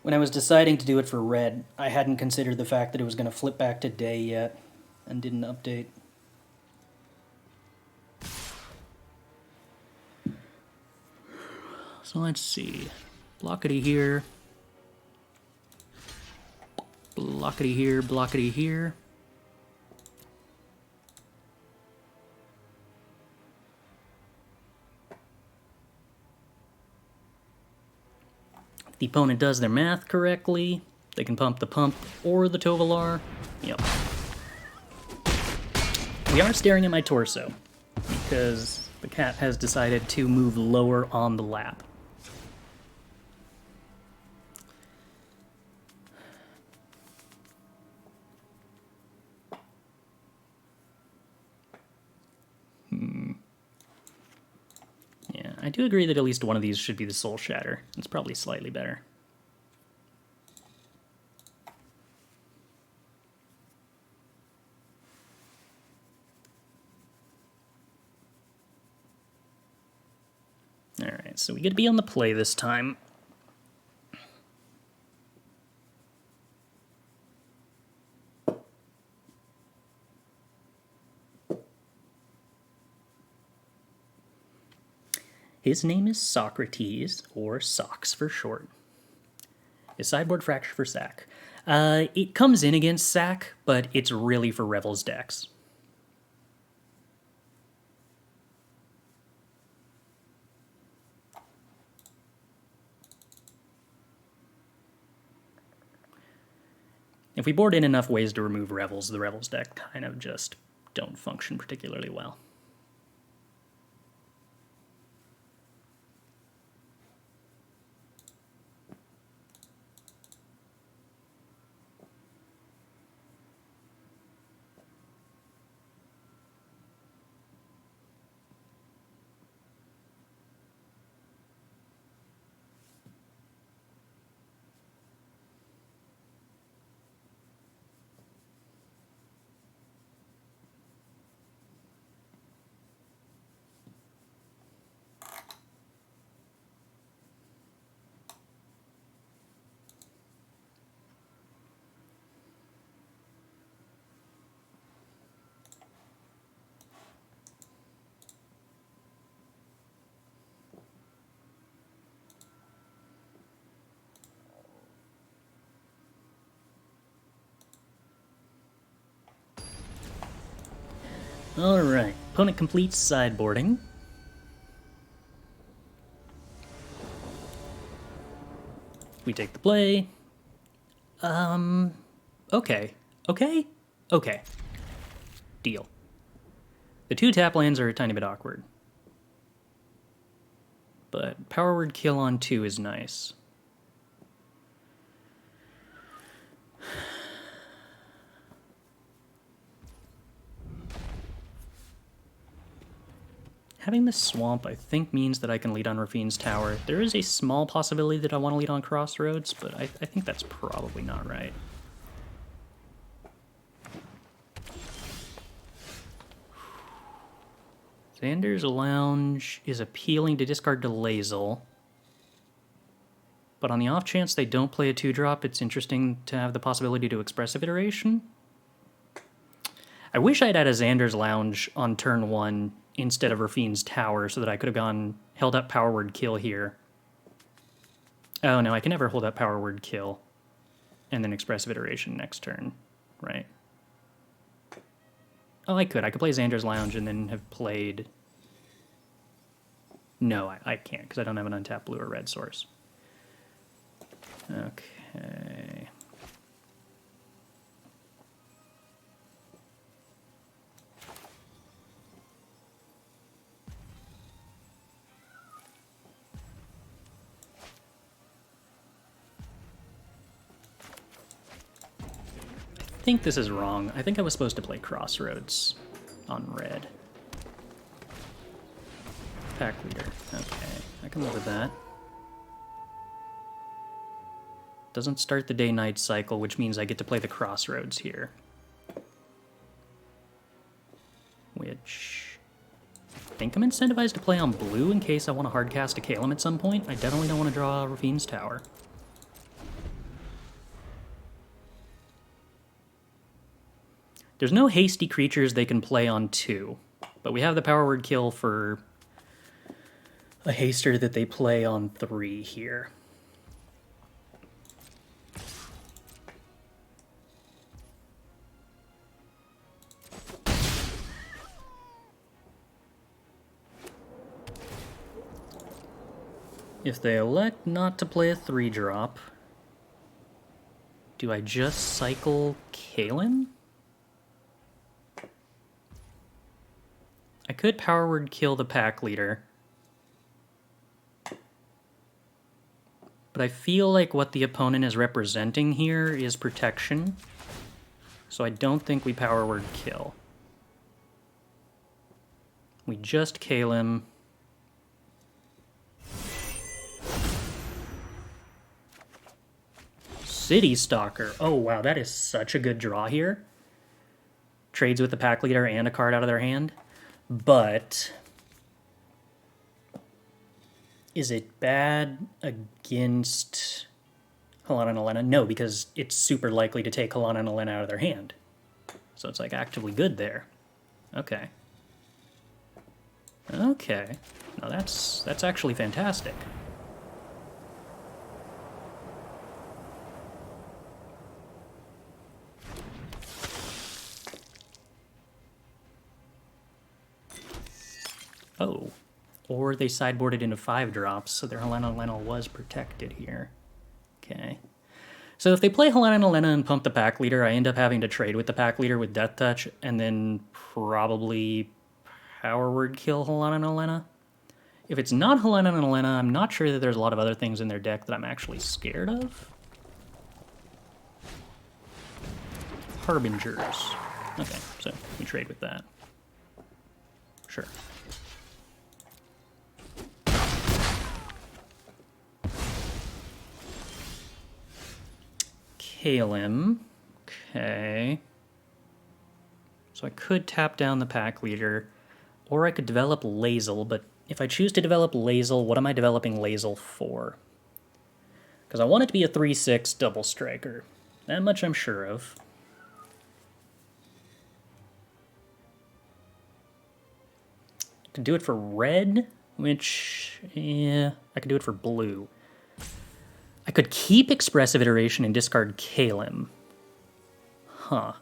When I was deciding to do it for red, I hadn't considered the fact that it was going to flip back to day yet and didn't update. So let's see. Blockety here. Blockety here, blockety here. If the opponent does their math correctly, they can pump the pump or the Tovolar. Yep. We are staring at my torso because the cat has decided to move lower on the lap. Yeah, I do agree that at least one of these should be the Soul Shatter. It's probably slightly better. Alright, so we get to be on the play this time. His name is Socrates, or Socks for short. Is sideboard fracture for sack? It comes in against sack, but it's really for Revel's decks. If we board in enough ways to remove Revels, the Revels deck kind of just don't function particularly well. Alright, opponent completes sideboarding. We take the play. Okay. Okay. Deal. The 2 tap lands are a tiny bit awkward. But Power Word Kill on 2 is nice. Having this swamp, I think, means that I can lead on Raffine's Tower. There is a small possibility that I want to lead on Crossroads, but I think that's probably not right. Xander's Lounge is appealing to discard to Lae'zel. But on the off chance they don't play a 2-drop, it's interesting to have the possibility to Expressive Iteration. I wish I'd had a Xander's Lounge on turn 1 instead of Raffine's Tower so that I could have held up Power Word Kill here. Oh no, I can never hold up Power Word Kill and then Expressive Iteration next turn, right? Oh, I could play Xander's Lounge and then have played... No, I can't, because I don't have an untapped blue or red source. Okay. I think this is wrong. I think I was supposed to play Crossroads on red. Pack leader. Okay, I can live with that. Doesn't start the day-night cycle, which means I get to play the Crossroads here. Which... I think I'm incentivized to play on blue in case I want to hardcast a Calim at some point. I definitely don't want to draw Raffine's Tower. There's no hasty creatures they can play on 2, but we have the Power Word Kill for a haster that they play on 3 here. If they elect not to play a 3-drop, do I just cycle Calim? I could Power Word Kill the pack leader. But I feel like what the opponent is representing here is protection. So I don't think we Power Word Kill. We just Calim. Citystalker. Oh wow, that is such a good draw here. Trades with the pack leader and a card out of their hand. But is it bad against Halana and Elena? No, because it's super likely to take Halana and Elena out of their hand. So it's like actively good there. Okay. Okay. Now that's actually fantastic. Oh, or they sideboarded into 5-drops, so their Helena and Elena was protected here. Okay. So if they play Helena and Elena and pump the pack leader, I end up having to trade with the pack leader with Death Touch, and then probably Power Word Kill Helena and Elena. If it's not Helena and Elena, I'm not sure that there's a lot of other things in their deck that I'm actually scared of. Harbingers. Okay, so we trade with that. Sure. Calim. Okay. So I could tap down the pack leader, or I could develop Lae'zel, but if I choose to develop Lae'zel, what am I developing Lae'zel for? Because I want it to be a 3/6 double striker. That much I'm sure of. I could do it for red, which, yeah, I could do it for blue. I could keep Expressive Iteration and discard Calim. Huh.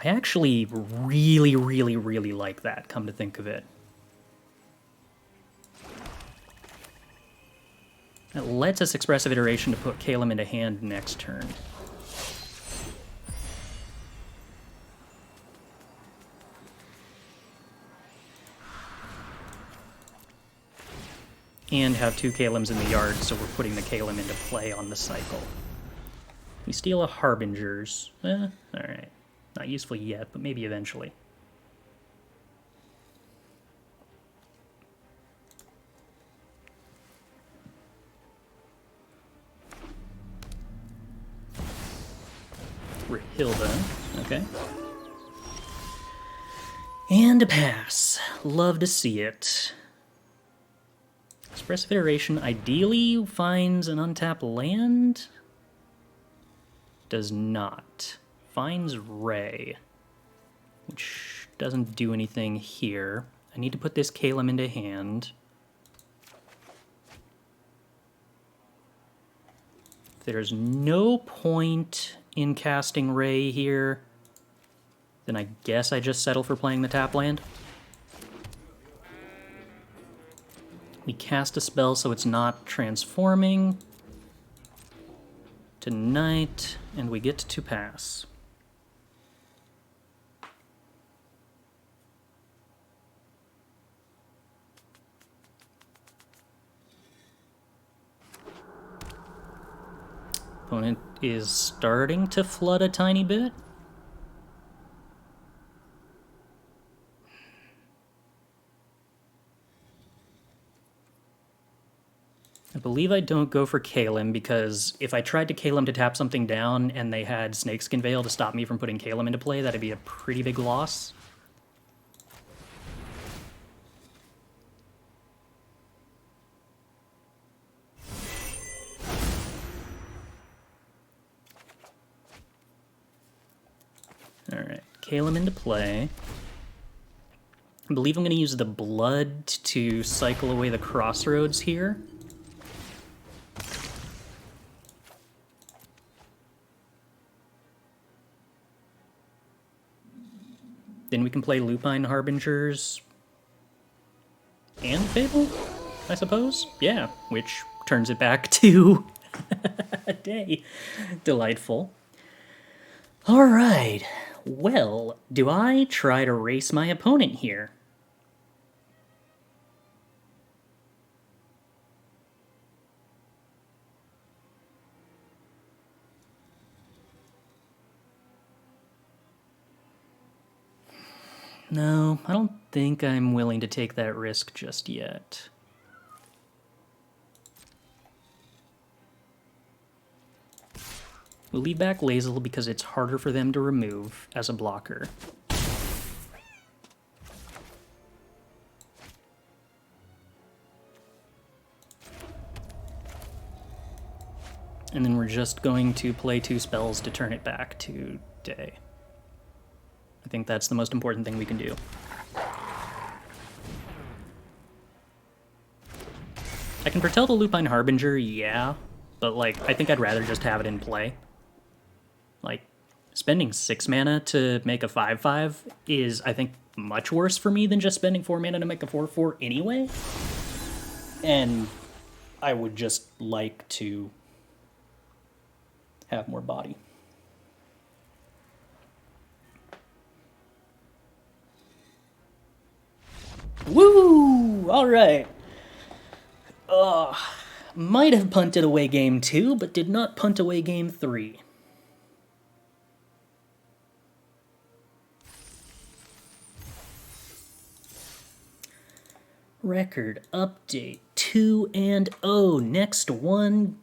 I actually really, really, really like that, come to think of it. That lets us Expressive Iteration to put Calim into hand next turn. And have 2 Calims in the yard, so we're putting the Calim into play on the cycle. We steal a Harbinger's. Alright. Not useful yet, but maybe eventually. Rahilda. Okay. And a pass. Love to see it. Expressive Iteration ideally finds an untapped land? Does not. Finds Ray, which doesn't do anything here. I need to put this Calim into hand. If there's no point in casting Ray here, then I guess I just settle for playing the tap land. We cast a spell so it's not transforming to night, and we get to pass. Opponent is starting to flood a tiny bit. I believe I don't go for Calim because if I tried to Calim to tap something down and they had Snakeskin Veil to stop me from putting Calim into play, that'd be a pretty big loss. Alright, Calim into play. I believe I'm going to use the Blood to cycle away the Crossroads here. Then we can play Lupine Harbingers and Fable, I suppose? Yeah, which turns it back to a day. Delightful. Alright, well, do I try to race my opponent here? No, I don't think I'm willing to take that risk just yet. We'll leave back Lae'zel because it's harder for them to remove as a blocker. And then we're just going to play 2 spells to turn it back to day. I think that's the most important thing we can do. I can foretell the Lupine Harbinger, yeah, but like, I think I'd rather just have it in play. Like, spending 6 mana to make a 5/5 is, I think, much worse for me than just spending 4 mana to make a 4/4 anyway. And I would just like to have more body. Woo! Alright. Might have punted away game 2, but did not punt away game 3. Record update 2-0. Next one.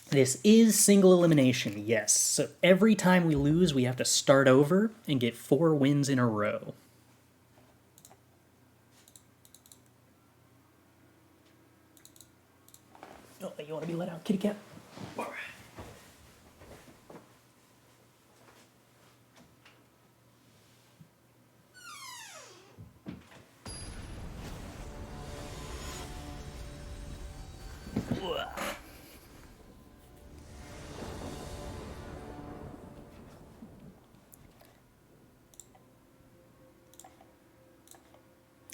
This is single elimination, yes. So every time we lose, we have to start over and get 4 wins in a row. Oh, you want to be let out, kitty cat?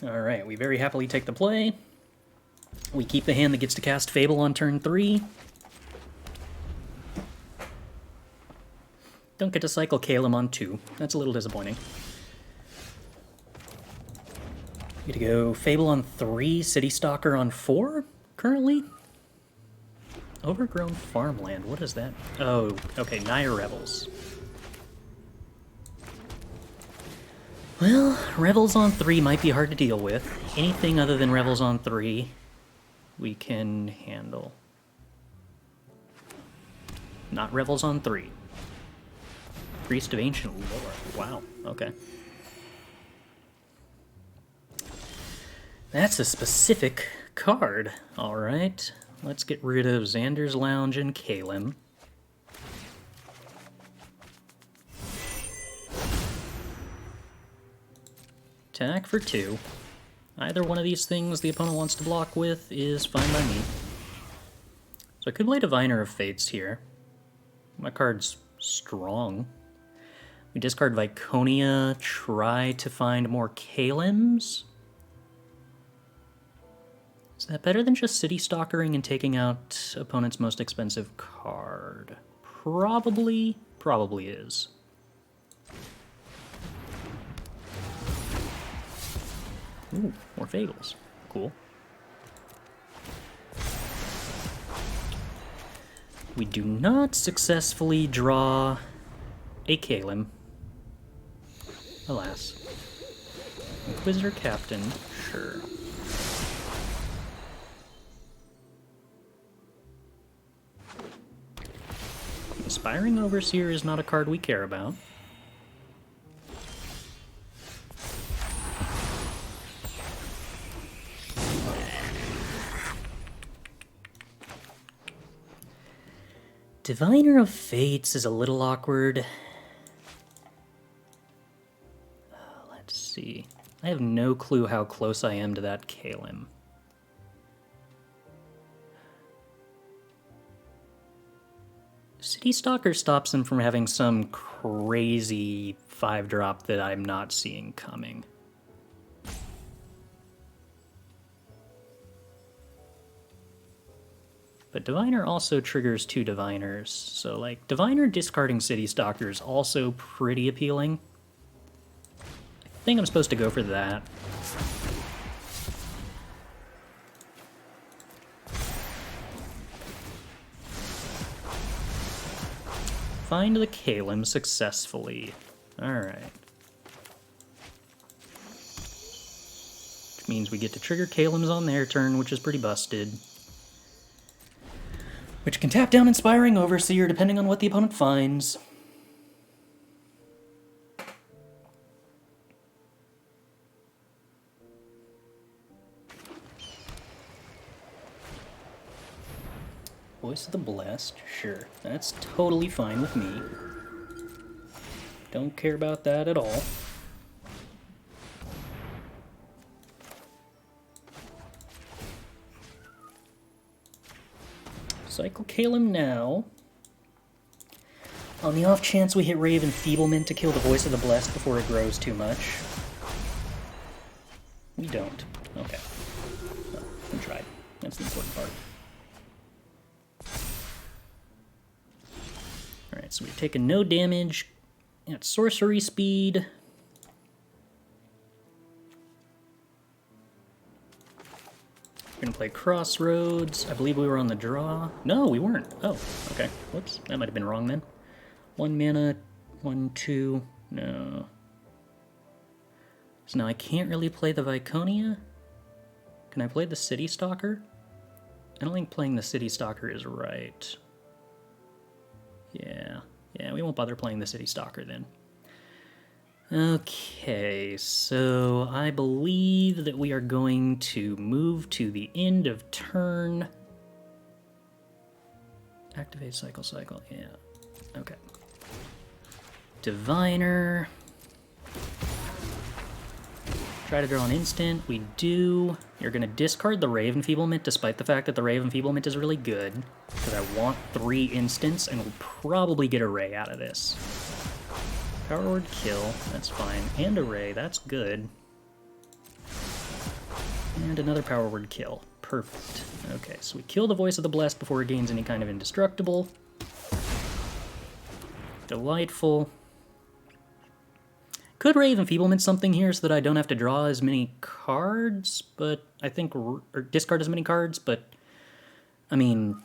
Alright, we very happily take the play. We keep the hand that gets to cast Fable on turn 3. Don't get to cycle Calim on 2. That's a little disappointing. Get to go Fable on 3, Citystalker on 4, currently? Overgrown farmland, what is that? Oh, okay, Naya Revels. Well, Revels on 3 might be hard to deal with. Anything other than Revels on 3, we can handle. Not Revels on 3. Priest of Ancient Lore. Wow, okay. That's a specific card. Alright, let's get rid of Xander's Lounge and Calim. Attack for 2. Either one of these things the opponent wants to block with is fine by me. So I could play Diviner of Fates here. My card's strong. We discard Viconia, try to find more Calims. Is that better than just Citystalkering and taking out opponent's most expensive card? Probably is. Ooh, more Fables. Cool. We do not successfully draw a Calim. Alas. Inquisitor Captain, sure. Inspiring Overseer is not a card we care about. Diviner of Fates is a little awkward. Let's see. I have no clue how close I am to that Calim. Citystalker stops him from having some crazy 5-drop that I'm not seeing coming. But Diviner also triggers 2 Diviners, so like Diviner discarding Citystalker is also pretty appealing. I think I'm supposed to go for that. Find the Calim successfully. Alright. Which means we get to trigger Calims on their turn, which is pretty busted. Which can tap down Inspiring Overseer depending on what the opponent finds. Voice of the Blessed, sure. That's totally fine with me. Don't care about that at all. Cycle Calim now. On the off chance we hit Ray of Enfeeblement to kill the Voice of the Blessed before it grows too much. We don't. Okay. Well, we tried. That's the important part. Alright, so we've taken no damage at sorcery speed. We're gonna play Crossroads. I believe we were on the draw. No, we weren't. Oh, okay. Whoops, that might have been wrong then. 1 mana, 1, 2, no. So now I can't really play the Viconia. Can I play the Citystalker? I don't think playing the Citystalker is right. Yeah, we won't bother playing the Citystalker then. Okay, so I believe that we are going to move to the end of turn. Activate cycle, yeah. Okay. Diviner. Try to draw an instant. We do. You're going to discard the Ray of Enfeeblement, despite the fact that the Ray of Enfeeblement is really good, because I want 3 instants, and we'll probably get a Ray out of this. Power Word kill, that's fine. And a Ray, that's good. And another power word kill. Perfect. Okay, so we kill the Voice of the Blessed before it gains any kind of indestructible. Delightful. Could Ray of Enfeeblement something here so that I don't have to draw as many cards, but I think, or discard as many cards, but, I mean,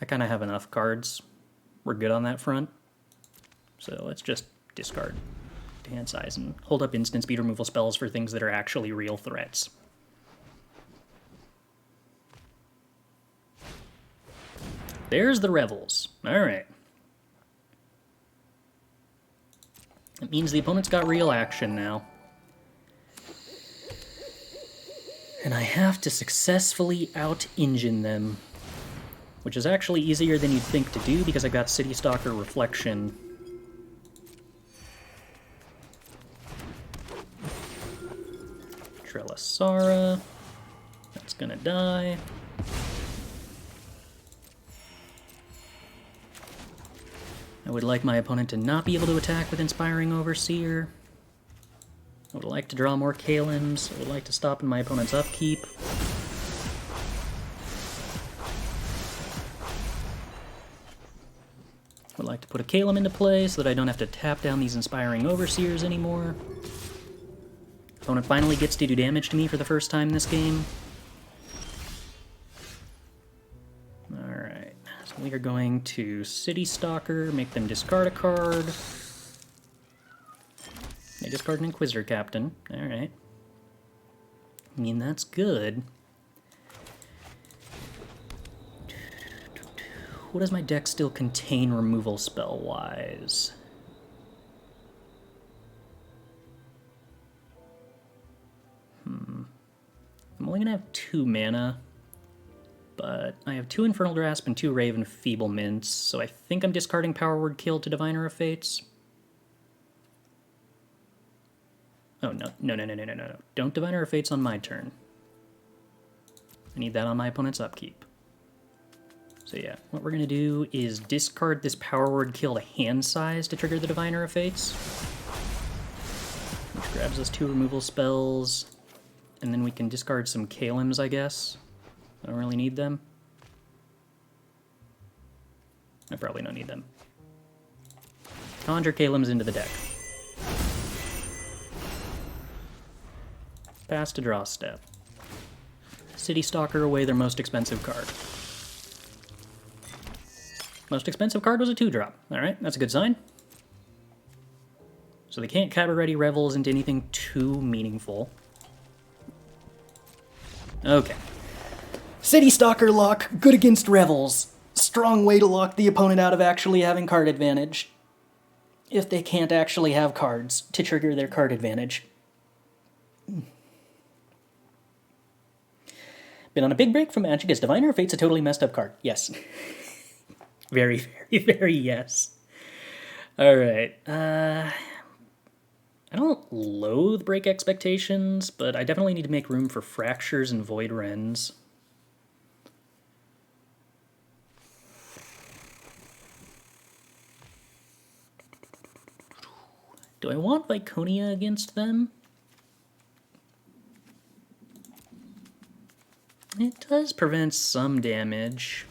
I kind of have enough cards. We're good on that front. So let's just discard to hand size and hold up instant speed removal spells for things that are actually real threats. There's the Revels. Alright. It means the opponent's got real action now. And I have to successfully out-engine them. Which is actually easier than you'd think to do because I got Citystalker Reflection. Trelasara. That's gonna die. I would like my opponent to not be able to attack with Inspiring Overseer. I would like to draw more Calims. I would like to stop in my opponent's upkeep. I would like to put a Calim into play so that I don't have to tap down these Inspiring Overseers anymore. Opponent finally gets to do damage to me for the first time this game. Alright, so we are going to Citystalker, make them discard a card. They discard an Inquisitor Captain. Alright. I mean, that's good. What does my deck still contain removal spell-wise? I'm only gonna have 2 mana, but I have 2 Infernal Grasp and 2 Ray of Enfeeblements, so I think I'm discarding Power Word Kill to Diviner of Fates. Oh, no. Don't Diviner of Fates on my turn. I need that on my opponent's upkeep. So yeah, what we're gonna do is discard this Power Word Kill to hand size to trigger the Diviner of Fates. Which grabs us 2 removal spells. And then we can discard some Calims, I guess. I don't really need them. I probably don't need them. Conjure Calims into the deck. Pass to draw step. Citystalker away their most expensive card. Most expensive card was a 2-drop. Alright, that's a good sign. So they can't Cabaret Revels into anything too meaningful. Okay. Citystalker lock, good against Revels. Strong way to lock the opponent out of actually having card advantage. If they can't actually have cards to trigger their card advantage. Been on a big break from Magic. Is Diviner of Fate's a totally messed up card? Yes. Very, very yes. Alright. I don't loathe Break Expectations, but I definitely need to make room for Fractures and Void Rends. Do I want Viconia against them? It does prevent some damage.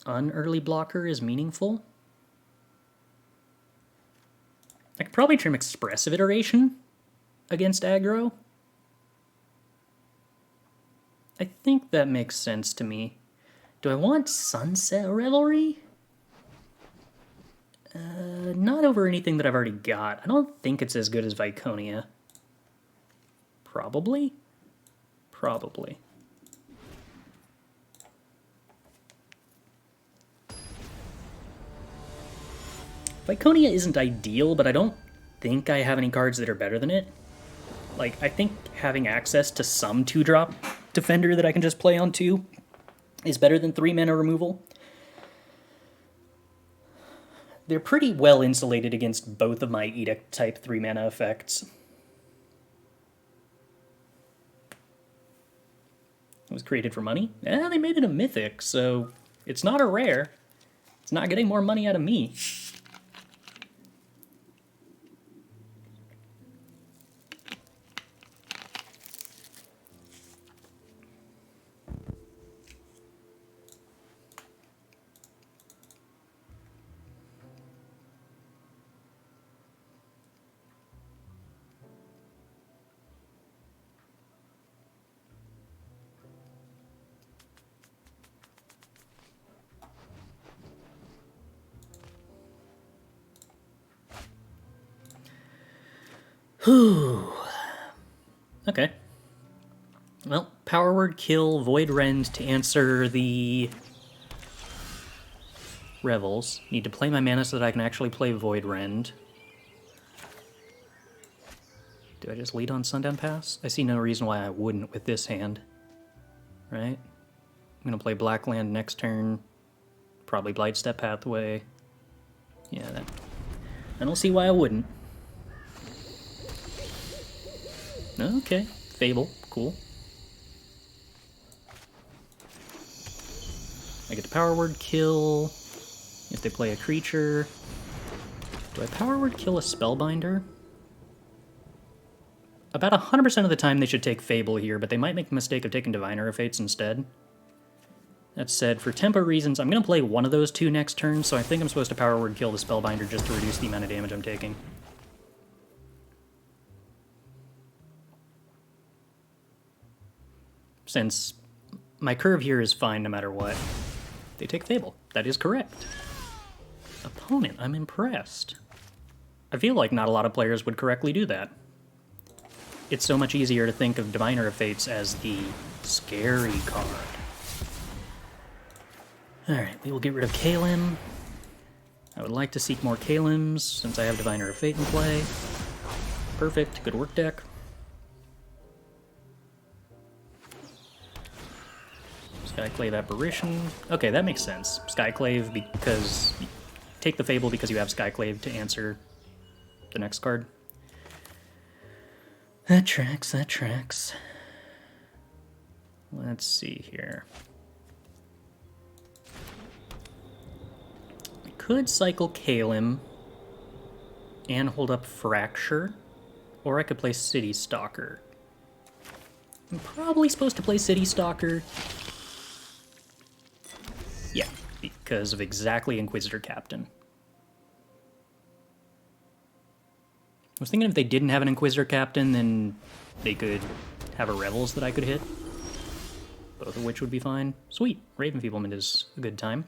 Unearly blocker is meaningful. I could probably trim Expressive Iteration against aggro. I think that makes sense to me. Do I want Sunset Revelry? Not over anything that I've already got. I don't think it's as good as Viconia. Probably? Probably. Viconia isn't ideal, but I don't think I have any cards that are better than it. Like, I think having access to some 2-drop defender that I can just play on 2 is better than 3 mana removal. They're pretty well insulated against both of my Edict-type 3 mana effects. It was created for money? Eh, they made it a mythic, so it's not a rare. It's not getting more money out of me. Whew. Okay. Well, power word kill Void Rend to answer the Revels. Need to play my mana so that I can actually play Void Rend. Do I just lead on Sundown Pass? I see no reason why I wouldn't with this hand. Right? I'm gonna play Black Land next turn. Probably Blightstep Pathway. Yeah, that. I don't see why I wouldn't. Okay, Fable, cool. I get to power word kill if they play a creature. Do I power word kill a Spellbinder? About 100% of the time they should take Fable here, but they might make the mistake of taking Diviner of Fates instead. That said, for tempo reasons, I'm going to play one of those two next turn, so I think I'm supposed to power word kill the Spellbinder just to reduce the amount of damage I'm taking. Since my curve here is fine no matter what. They take Fable. That is correct. Opponent, I'm impressed. I feel like not a lot of players would correctly do that. It's so much easier to think of Diviner of Fates as the scary card. Alright, we will get rid of Calim. I would like to seek more Calims since I have Diviner of Fate in play. Perfect, good work deck. Skyclave Apparition. Okay, that makes sense. Skyclave because... Take the Fable because you have Skyclave to answer the next card. That tracks, that tracks. Let's see here. I could cycle Calim and hold up Fracture, or I could play Citystalker. I'm probably supposed to play Citystalker. Yeah, because of exactly Inquisitor Captain. I was thinking if they didn't have an Inquisitor Captain, then they could have a Revels that I could hit. Both of which would be fine. Sweet, Ray of Enfeeblement is a good time.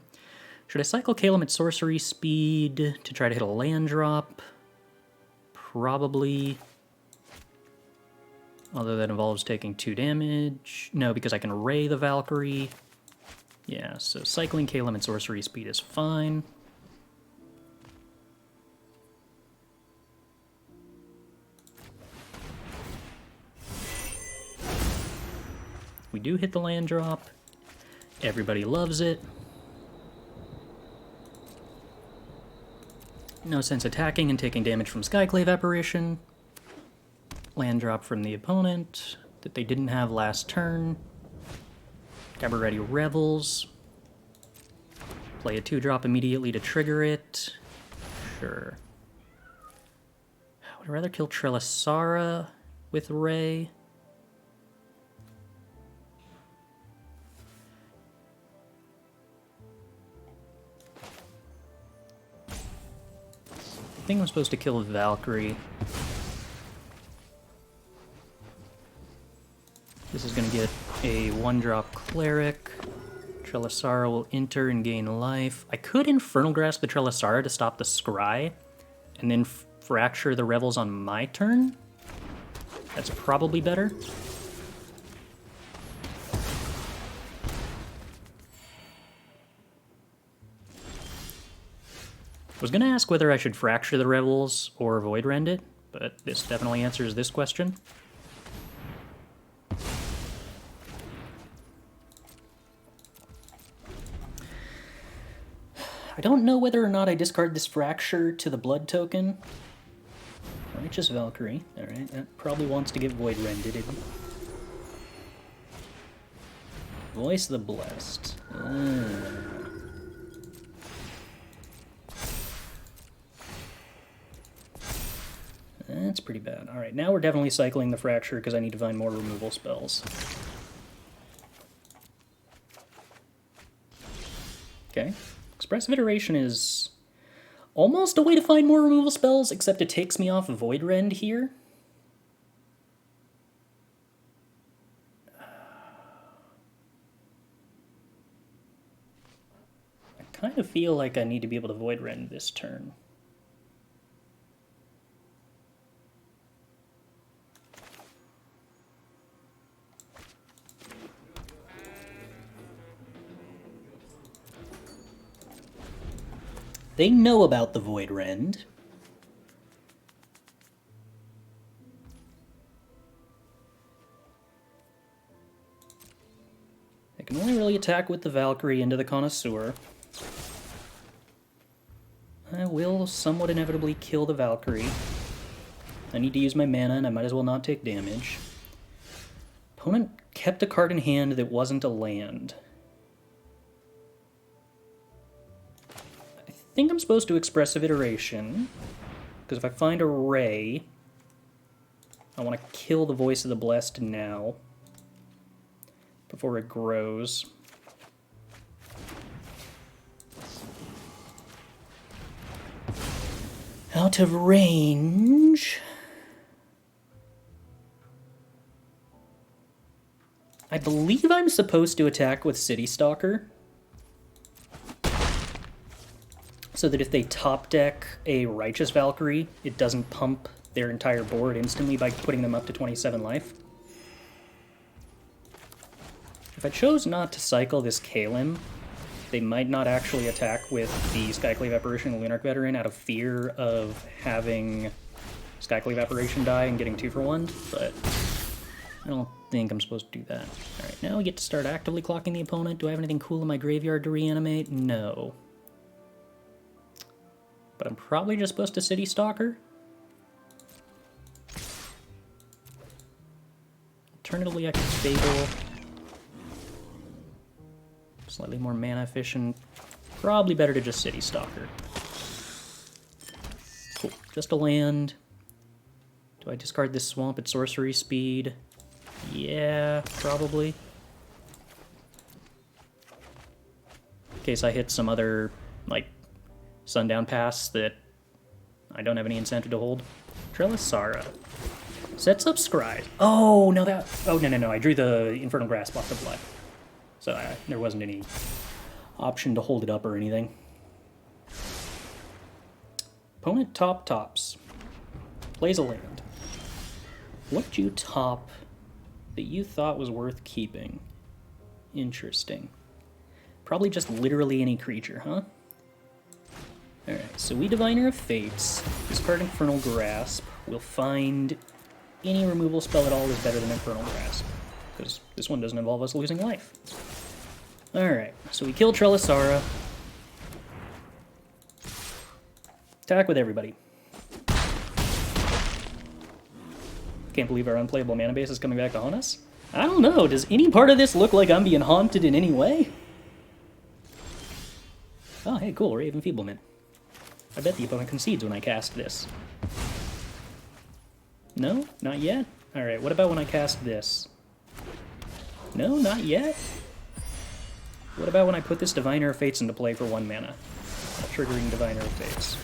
Should I cycle Calim at sorcery speed to try to hit a land drop? Probably. Although that involves taking 2 damage. No, because I can Ray the Valkyrie. Yeah, so cycling Calim at sorcery speed is fine. We do hit the land drop. Everybody loves it. No sense attacking and taking damage from Skyclave Apparition. Land drop from the opponent that they didn't have last turn. Cabaret Revels. Play a 2-drop immediately to trigger it. Sure. Would I rather kill Trelasara with Ray? I think I'm supposed to kill Valkyrie. This is going to get a 1-drop Cleric. Trelasara will enter and gain life. I could Infernal Grasp the Trelasara to stop the Scry, and then Fracture the Revels on my turn. That's probably better. I was going to ask whether I should Fracture the Revels or Void Rend it, but this definitely answers this question. I don't know whether or not I discard this Fracture to the Blood token. Righteous Valkyrie. Alright, that probably wants to get Void Rended. Voice the Blessed. That's pretty bad. Alright, now we're definitely cycling the Fracture because I need to find more removal spells. Okay. Expressive Iteration is almost a way to find more removal spells, except it takes me off Void Rend here. I kind of feel like I need to be able to Void Rend this turn. They know about the Void Rend. I can only really attack with the Valkyrie into the Connoisseur. I will somewhat inevitably kill the Valkyrie. I need to use my mana, and I might as well not take damage. Opponent kept a card in hand that wasn't a land. I think I'm supposed to Expressive Iteration, because if I find a Ray, I want to kill the Voice of the Blessed now, before it grows. Out of range. I believe I'm supposed to attack with Citystalker, so that if they top deck a Righteous Valkyrie, it doesn't pump their entire board instantly by putting them up to 27 life. If I chose not to cycle this Calim, they might not actually attack with the Skyclave Apparition and Lunarch Veteran out of fear of having Skyclave Apparition die and getting 2-for-1, but I don't think I'm supposed to do that. Alright, now we get to start actively clocking the opponent. Do I have anything cool in my graveyard to reanimate? No. But I'm probably just supposed to Citystalker. Alternatively, I could Fable. Slightly more mana efficient. Probably better to just Citystalker. Cool. Just a land. Do I discard this swamp at sorcery speed? Yeah, probably. In case I hit some other, like, Sundown Pass that I don't have any incentive to hold. Trelisara. Sets up Scry. Oh, no, that... Oh, no. I drew the Infernal Grasp off the blood. So there wasn't any option to hold it up or anything. Opponent tops. Plays a land. What'd you top that you thought was worth keeping? Interesting. Probably just literally any creature, huh? Alright, so we Diviner of Fates, discard Infernal Grasp, we'll find any removal spell at all is better than Infernal Grasp, because this one doesn't involve us losing life. Alright, so we kill Trelisara. Attack with everybody. Can't believe our unplayable mana base is coming back to haunt us. I don't know, does any part of this look like I'm being haunted in any way? Oh, hey, cool, Ray of Enfeeblement. I bet the opponent concedes when I cast this. No? Not yet? Alright, what about when I cast this? No, not yet? What about when I put this Diviner of Fates into play for 1 mana? Triggering Diviner of Fates.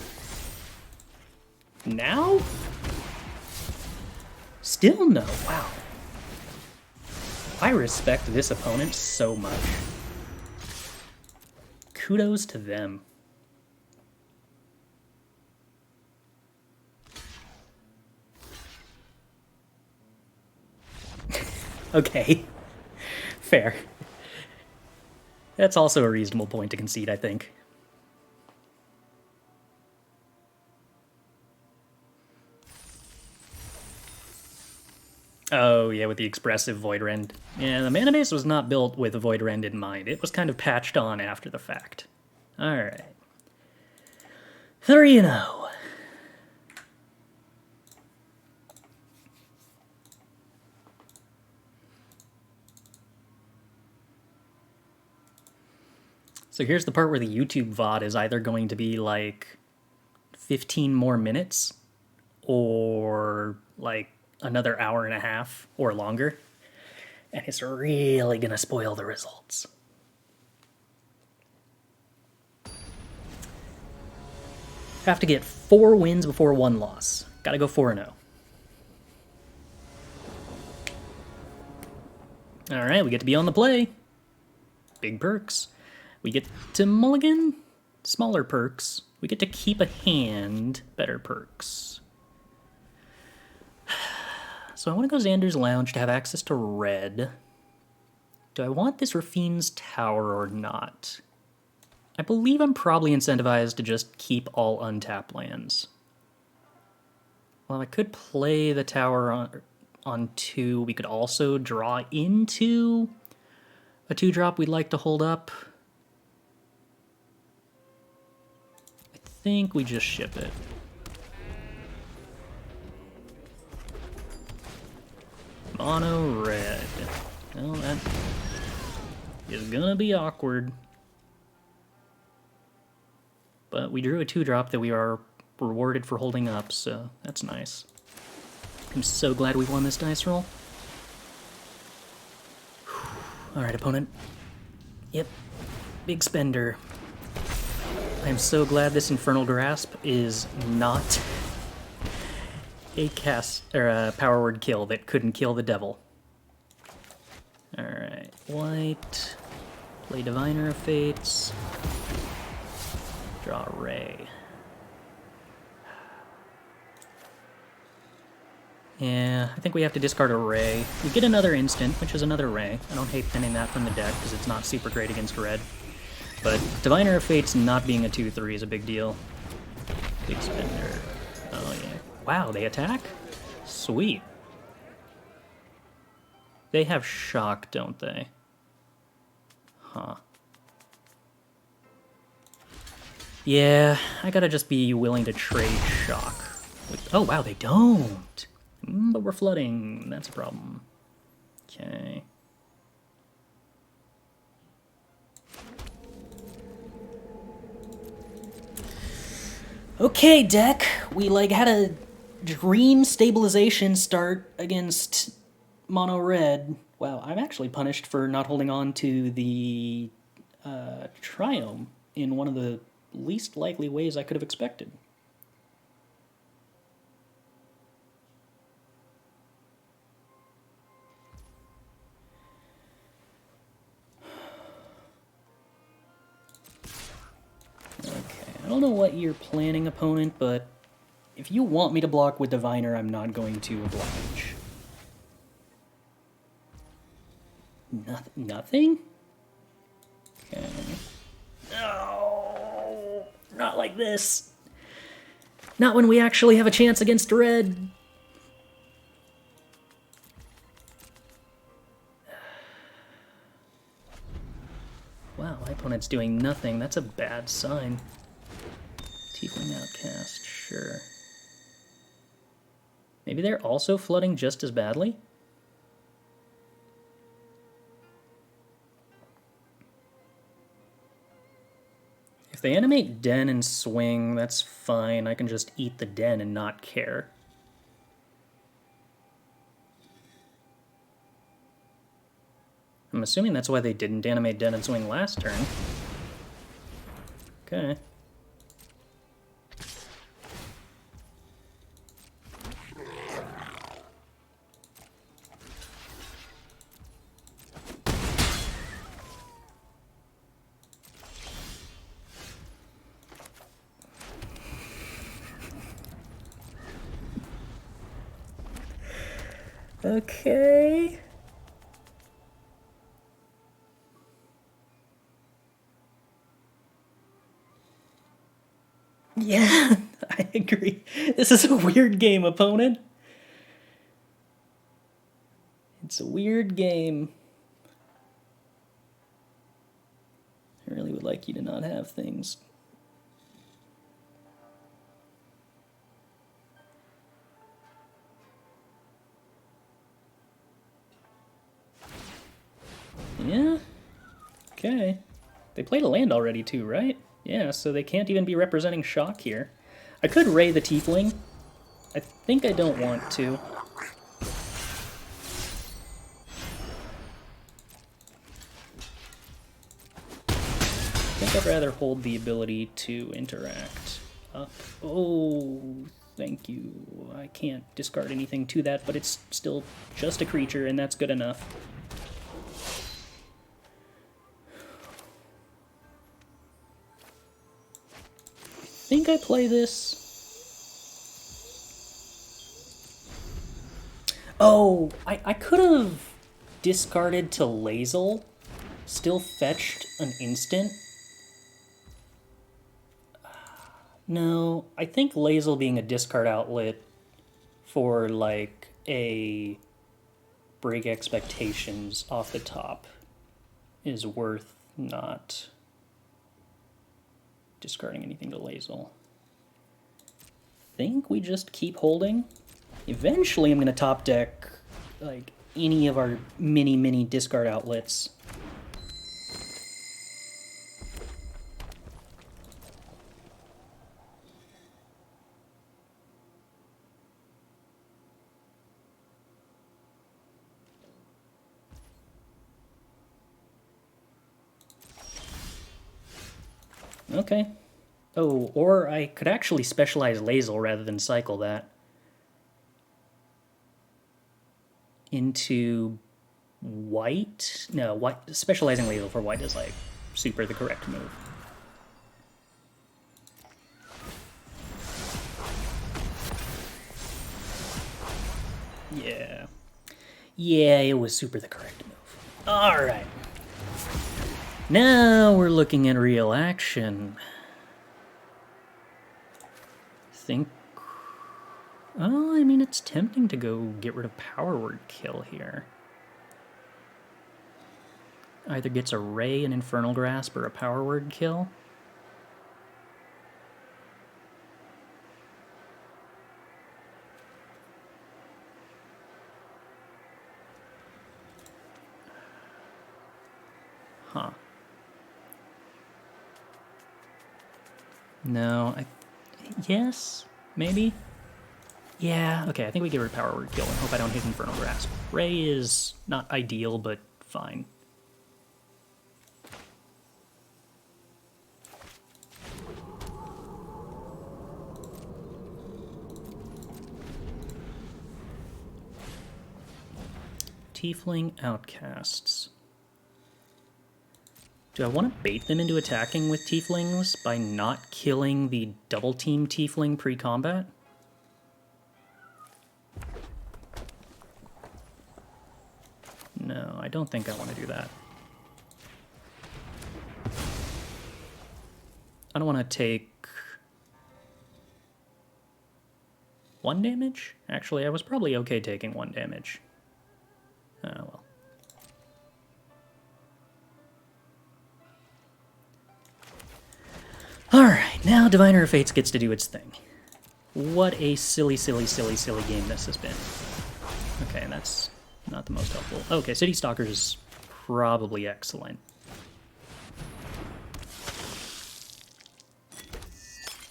Now? Still no. Wow. I respect this opponent so much. Kudos to them. Okay. Fair. That's also a reasonable point to concede, I think. Oh, yeah, with the Expressive Void Rend. Yeah, the mana base was not built with Void Rend in mind. It was kind of patched on after the fact. Alright. 3-0. So here's the part where the YouTube VOD is either going to be like 15 more minutes or like another hour and a half or longer. And it's really gonna spoil the results. Have to get 4 wins before 1 loss. Gotta go 4-0. Alright, we get to be on the play. Big perks. We get to mulligan. Smaller perks. We get to keep a hand. Better perks. So I want to go Xander's Lounge to have access to red. Do I want this Raffine's Tower or not? I believe I'm probably incentivized to just keep all untapped lands. Well, I could play the tower on 2. We could also draw into a 2-drop we'd like to hold up. I think we just ship it. Mono red. Well, that is gonna be awkward. But we drew a 2-drop that we are rewarded for holding up, so that's nice. I'm so glad we won this dice roll. Alright, opponent. Yep. Big spender. I'm so glad this Infernal Grasp is not a power word kill that couldn't kill the devil. Alright, white. Play Diviner of Fates. Draw Ray. Yeah, I think we have to discard a Ray. We get another instant, which is another Ray. I don't hate pinning that from the deck because it's not super great against red. But Diviner of Fates not being a 2/3 is a big deal. Big spender. Oh yeah. Wow, they attack? Sweet. They have shock, don't they? Huh. Yeah, I gotta just be willing to trade shock. Oh wow, they don't! But we're flooding, that's a problem. Okay. Okay, deck. We had a dream stabilization start against mono red. Wow, I'm actually punished for not holding on to the Triome in one of the least likely ways I could have expected. I don't know what you're planning, opponent, but if you want me to block with Diviner, I'm not going to oblige. Nothing? Okay. No! Not like this. Not when we actually have a chance against red. Wow, my opponent's doing nothing. That's a bad sign. Tiefling Outcast, sure. Maybe they're also flooding just as badly? If they animate Den and swing, that's fine. I can just eat the Den and not care. I'm assuming that's why they didn't animate Den and swing last turn. Okay. Okay. Yeah, I agree. This is a weird game, opponent. It's a weird game. I really would like you to not have things. Yeah? Okay. They played a land already too, right? Yeah, so they can't even be representing shock here. I could Ray the Tiefling I think I don't want to. I think I'd rather hold the ability to interact up. Oh, thank you. I can't discard anything to that, but it's still just a creature, and that's good enough. I think I play this. Oh, I could have discarded to Lae'zel, still fetched an instant. No, I think Lae'zel being a discard outlet for, like, a break expectations off the top is worth not discarding anything to Lae'zel. I think we just keep holding. Eventually I'm going to top deck, like, any of our mini discard outlets. Okay. Oh, or I could actually specialize Lae'zel rather than cycle that into white. No, white. Specializing Lae'zel for white is like super the correct move. Yeah. Yeah, it was super the correct move. Alright. Now we're looking at real action. Think... Oh, I mean, it's tempting to go get rid of Power Word Kill here. Either gets a Ray, an Infernal Grasp, or a Power Word Kill. Huh. No, yes? Maybe? Yeah, okay, I think we give her Power Word Kill and hope I don't hit Infernal Grasp. Ray is not ideal, but fine. Tiefling Outcasts. Do I want to bait them into attacking with Tieflings by not killing the double team Tiefling pre-combat? No, I don't think I want to do that. I don't want to take 1 damage? Actually, I was probably okay taking 1 damage. Oh, well. Alright, now Diviner of Fates gets to do its thing. What a silly game this has been. Okay, that's not the most helpful. Okay, Citystalker is probably excellent.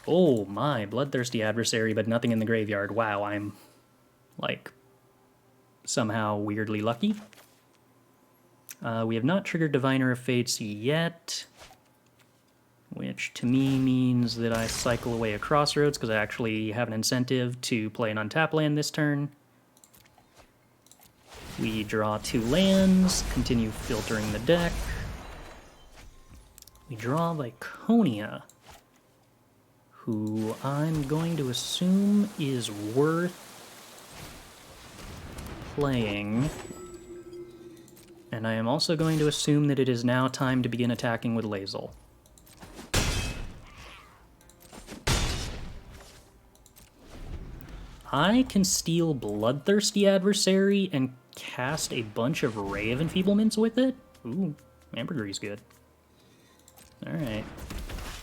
Oh my, Bloodthirsty Adversary, but nothing in the graveyard. Wow, I'm, like, somehow weirdly lucky. We have not triggered Diviner of Fates yet, which to me means that I cycle away a Crossroads because I actually have an incentive to play an untap land this turn. We draw 2 lands, continue filtering the deck. We draw Viconia, who I'm going to assume is worth playing. And I am also going to assume that it is now time to begin attacking with Lae'zel. I can steal Bloodthirsty Adversary and cast a bunch of Ray of Enfeeblements with it? Ooh, Ambergris good. Alright.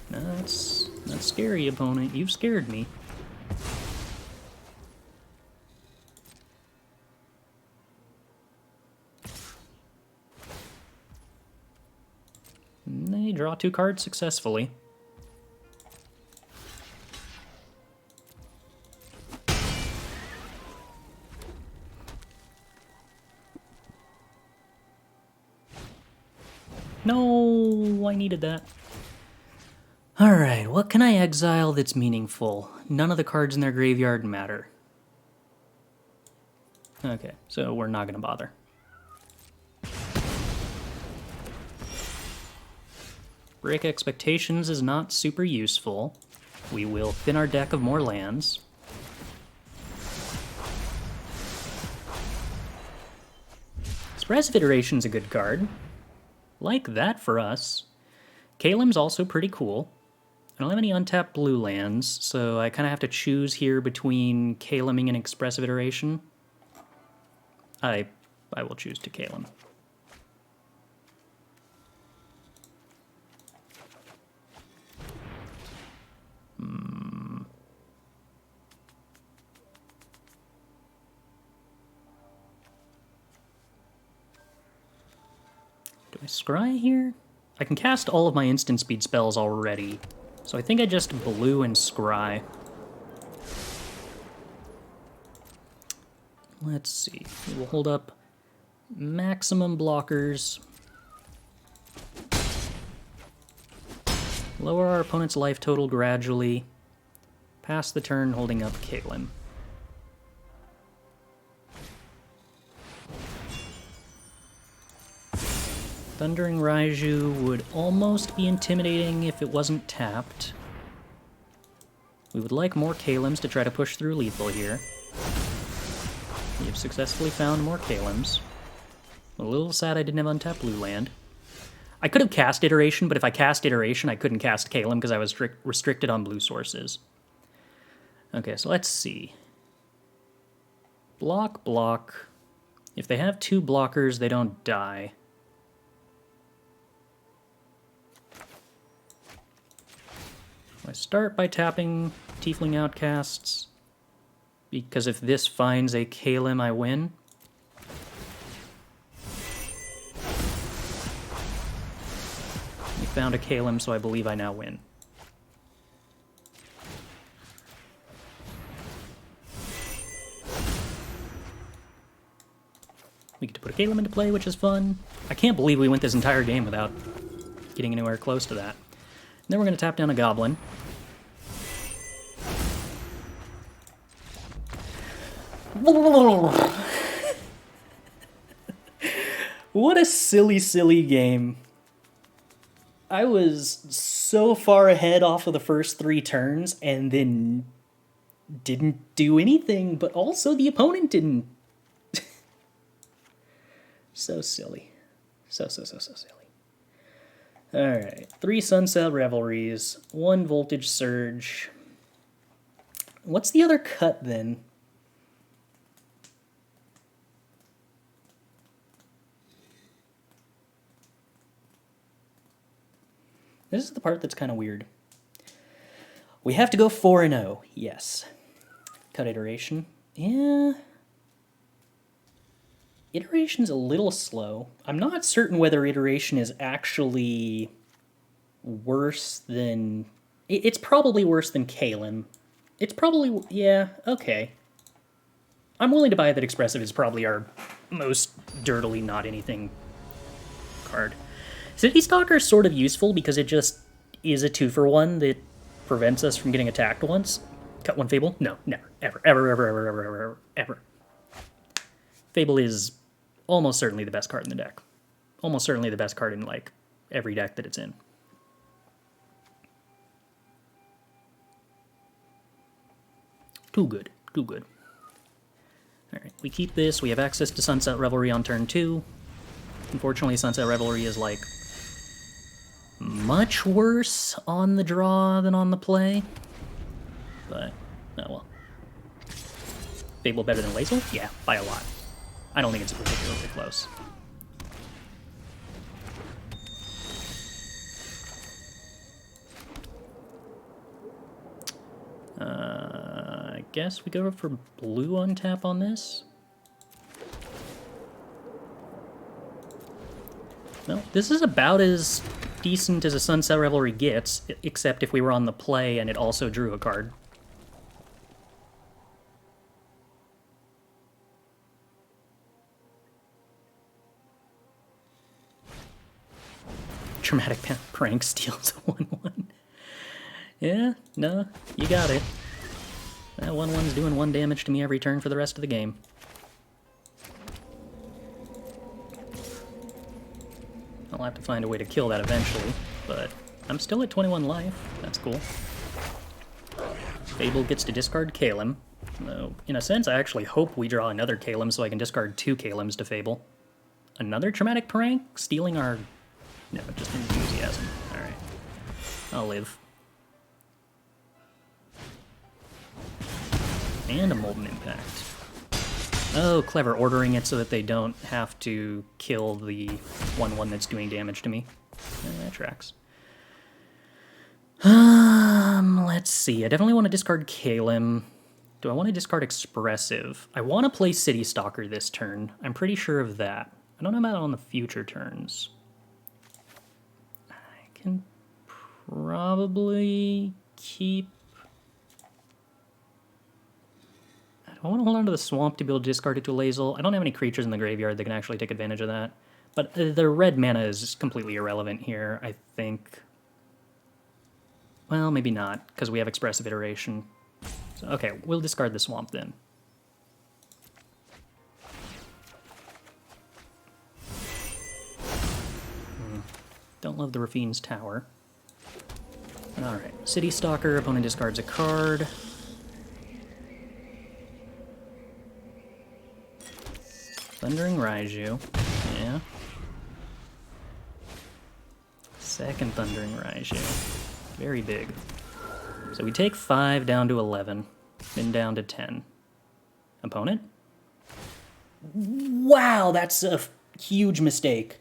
That's scary, opponent. You've scared me. And they draw 2 cards No, I needed that. Alright, what can I exile that's meaningful? None of the cards in their graveyard matter. Okay, so we're not going to bother. Break Expectations is not super useful. We will thin our deck of more lands. Expressive Iteration is a good card. Like that for us. Calim's also pretty cool. I don't have any untapped blue lands, so I kind of have to choose here between Caliming and Expressive Iteration. I will choose to Calim. Do I scry here? I can cast all of my instant speed spells already, so I think I just blue and scry. Let's see. We will hold up maximum blockers. Lower our opponent's life total gradually. Pass the turn holding up Calim. Thundering Raiju would almost be intimidating if it wasn't tapped. We would like more Calims to try to push through lethal here. We have successfully found more Calims. A little sad I didn't have untapped blue land. I could have cast Iteration, but if I cast Iteration, I couldn't cast Calim because I was restricted on blue sources. Okay, so let's see. Block, block. If they have 2 blockers, they don't die. I start by tapping Tiefling Outcasts, because if this finds a Calim, I win. We found a Calim, so I believe I now win. We get to put a Calim into play, which is fun. I can't believe we went this entire game without getting anywhere close to that. And then we're going to tap down a Goblin. What a silly, silly game. I was so far ahead off of the first 3 turns and then didn't do anything, but also the opponent didn't. So silly. So silly. Alright, 3 Sunset Revelries, 1 Voltage Surge. What's the other cut then? This is the part that's kind of weird. We have to go 4-0, yes. Cut Iteration. Yeah. Iteration's a little slow. I'm not certain whether Iteration is actually worse than... It's probably worse than Calim. It's probably... Yeah, okay. I'm willing to buy that Expressive is probably our most dirtily not anything card. Citystalker is sort of useful because it just is a 2-for-1 that prevents us from getting attacked once. Cut 1 Fable? No, never. Ever. Fable is almost certainly the best card in the deck. Almost certainly the best card in, like, every deck that it's in. Too good. Alright, we keep this. We have access to Sunset Revelry on turn 2. Unfortunately, Sunset Revelry is, like, much worse on the draw than on the play. But, oh well. Fable better than Lae'zel? Yeah, by a lot. I don't think it's particularly close. I guess we go for blue on tap on this. Well, this is about as decent as a Sunset Revelry gets, except if we were on the play and it also drew a card. Traumatic Prank steals a 1/1. Yeah, no, you got it. That 1/1's doing 1 damage to me every turn for the rest of the game. I'll have to find a way to kill that eventually, but I'm still at 21 life. That's cool. Fable gets to discard Calim. Though, in a sense, I actually hope we draw another Calim so I can discard 2 Calims to Fable. Another Traumatic Prank? Stealing our... No, just enthusiasm. Alright. I'll live. And a Molten Impact. Oh, clever. Ordering it so that they don't have to kill the 1/1 that's doing damage to me. Yeah, that tracks. Let's see. I definitely want to discard Calim. Do I want to discard Expressive? I want to play Citystalker this turn. I'm pretty sure of that. I don't know about on the future turns. I can probably keep... I want to hold on to the Swamp to be able to discard it to Lae'zel. I don't have any creatures in the graveyard that can actually take advantage of that. But the red mana is completely irrelevant here, I think. Well, maybe not, because we have Expressive Iteration. So, okay, we'll discard the Swamp then. Don't love the Raffine's Tower. Alright, Citystalker, opponent discards a card. Thundering Raiju, yeah. Second Thundering Raiju, very big. So we take 5 down to 11, then down to 10. Opponent? Wow, that's a huge mistake.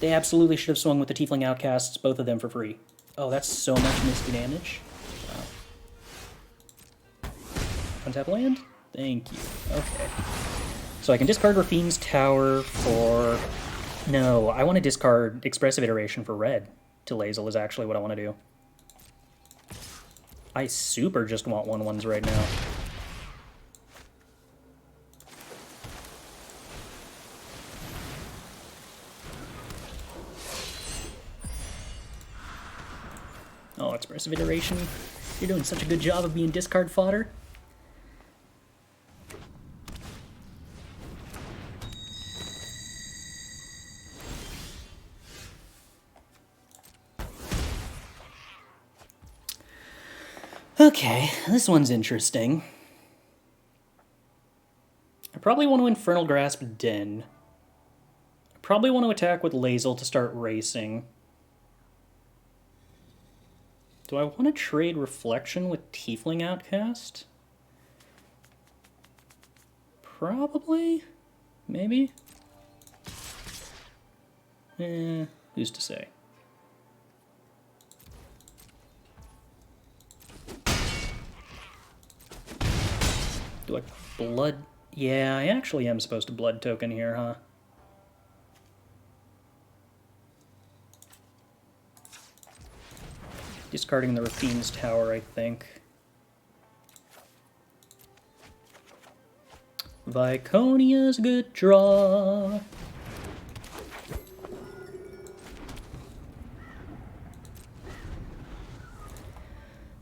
They absolutely should have swung with the Tiefling Outcasts, both of them for free. Oh, that's so much missed damage. Wow. Untap land? Thank you. Okay. So I can discard Raffine's Tower for... No, I want to discard Expressive Iteration for red to Lae'zel is actually what I want to do. I super just want 1/1s right now. Oh, Expressive Iteration. You're doing such a good job of being discard fodder. Okay, this one's interesting. I probably want to Infernal Grasp Djinn. I probably want to attack with Lae'zel to start racing. Do I want to trade Reflection with Tiefling Outcast? Probably? Maybe? Who's to say? Do I blood? Yeah, I actually am supposed to blood token here, huh? Discarding the Raffine's Tower, I think. Viconia's a good draw.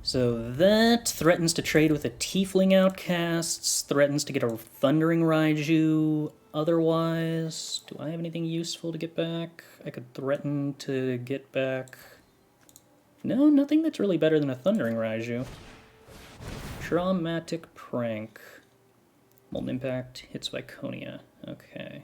So that threatens to trade with a Tiefling Outcasts, threatens to get a Thundering Raiju otherwise. Do I have anything useful to get back? I could threaten to get back... No, nothing that's really better than a Thundering Raiju. Traumatic Prank. Molten Impact hits Viconia. Okay.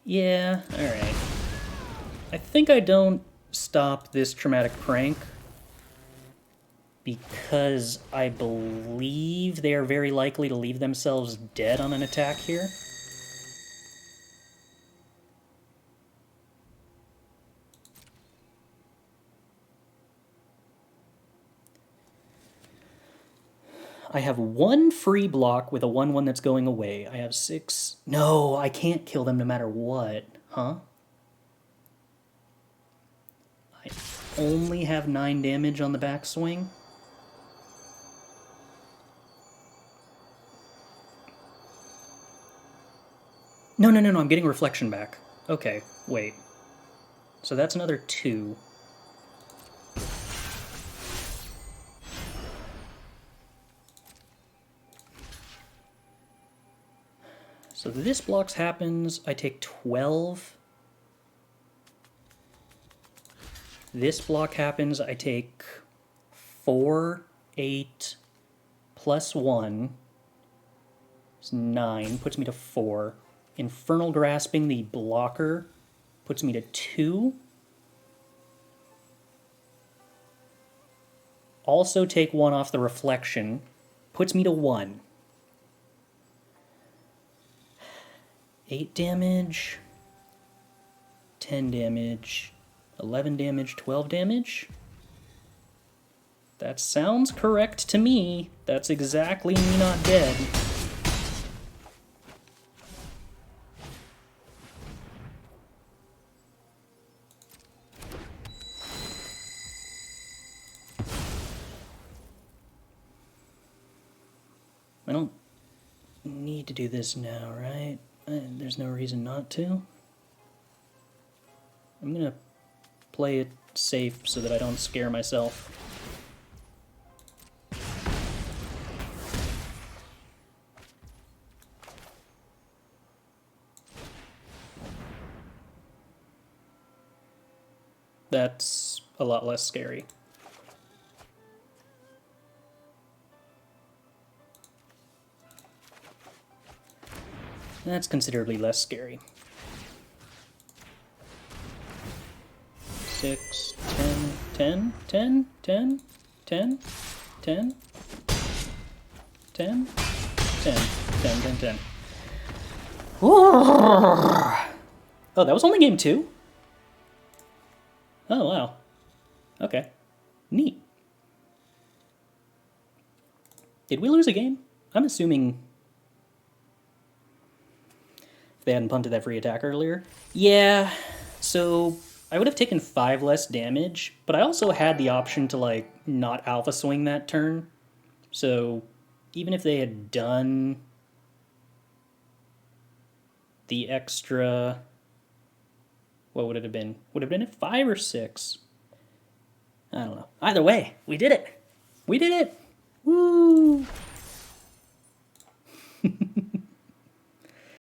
Yeah, alright. I think I don't stop this Traumatic Prank because I believe they are very likely to leave themselves dead on an attack here. I have 1 free block with a 1/1 that's going away. I have 6... No, I can't kill them no matter what. Huh? only have 9 damage on the backswing. No, I'm getting reflection back. Okay, wait. So that's another 2. So this blocks happens, I take 12. This block happens, I take 4, 8, plus 1. It's 9, puts me to 4. Infernal Grasping, the blocker, puts me to 2. Also take 1 off the reflection, puts me to 1. 8 damage, 10 damage, 11 damage, 12 damage. That sounds correct to me. That's exactly me not dead. I don't need to do this now, right? There's no reason not to. I'm gonna play it safe so that I don't scare myself. That's a lot less scary. That's considerably less scary. 6, 10, 10, 10, 10, 10, 10, 10, 10, 10, 10, 10. Oh, that was only game 2? Oh, wow. Okay. Neat. Did we lose a game? I'm assuming they hadn't punted that free attack earlier. Yeah, so I would have taken 5 less damage, but I also had the option to, like, not alpha swing that turn. So even if they had done the extra... What would it have been? Would it have been at 5 or 6? I don't know. Either way, we did it! We did it! Woo!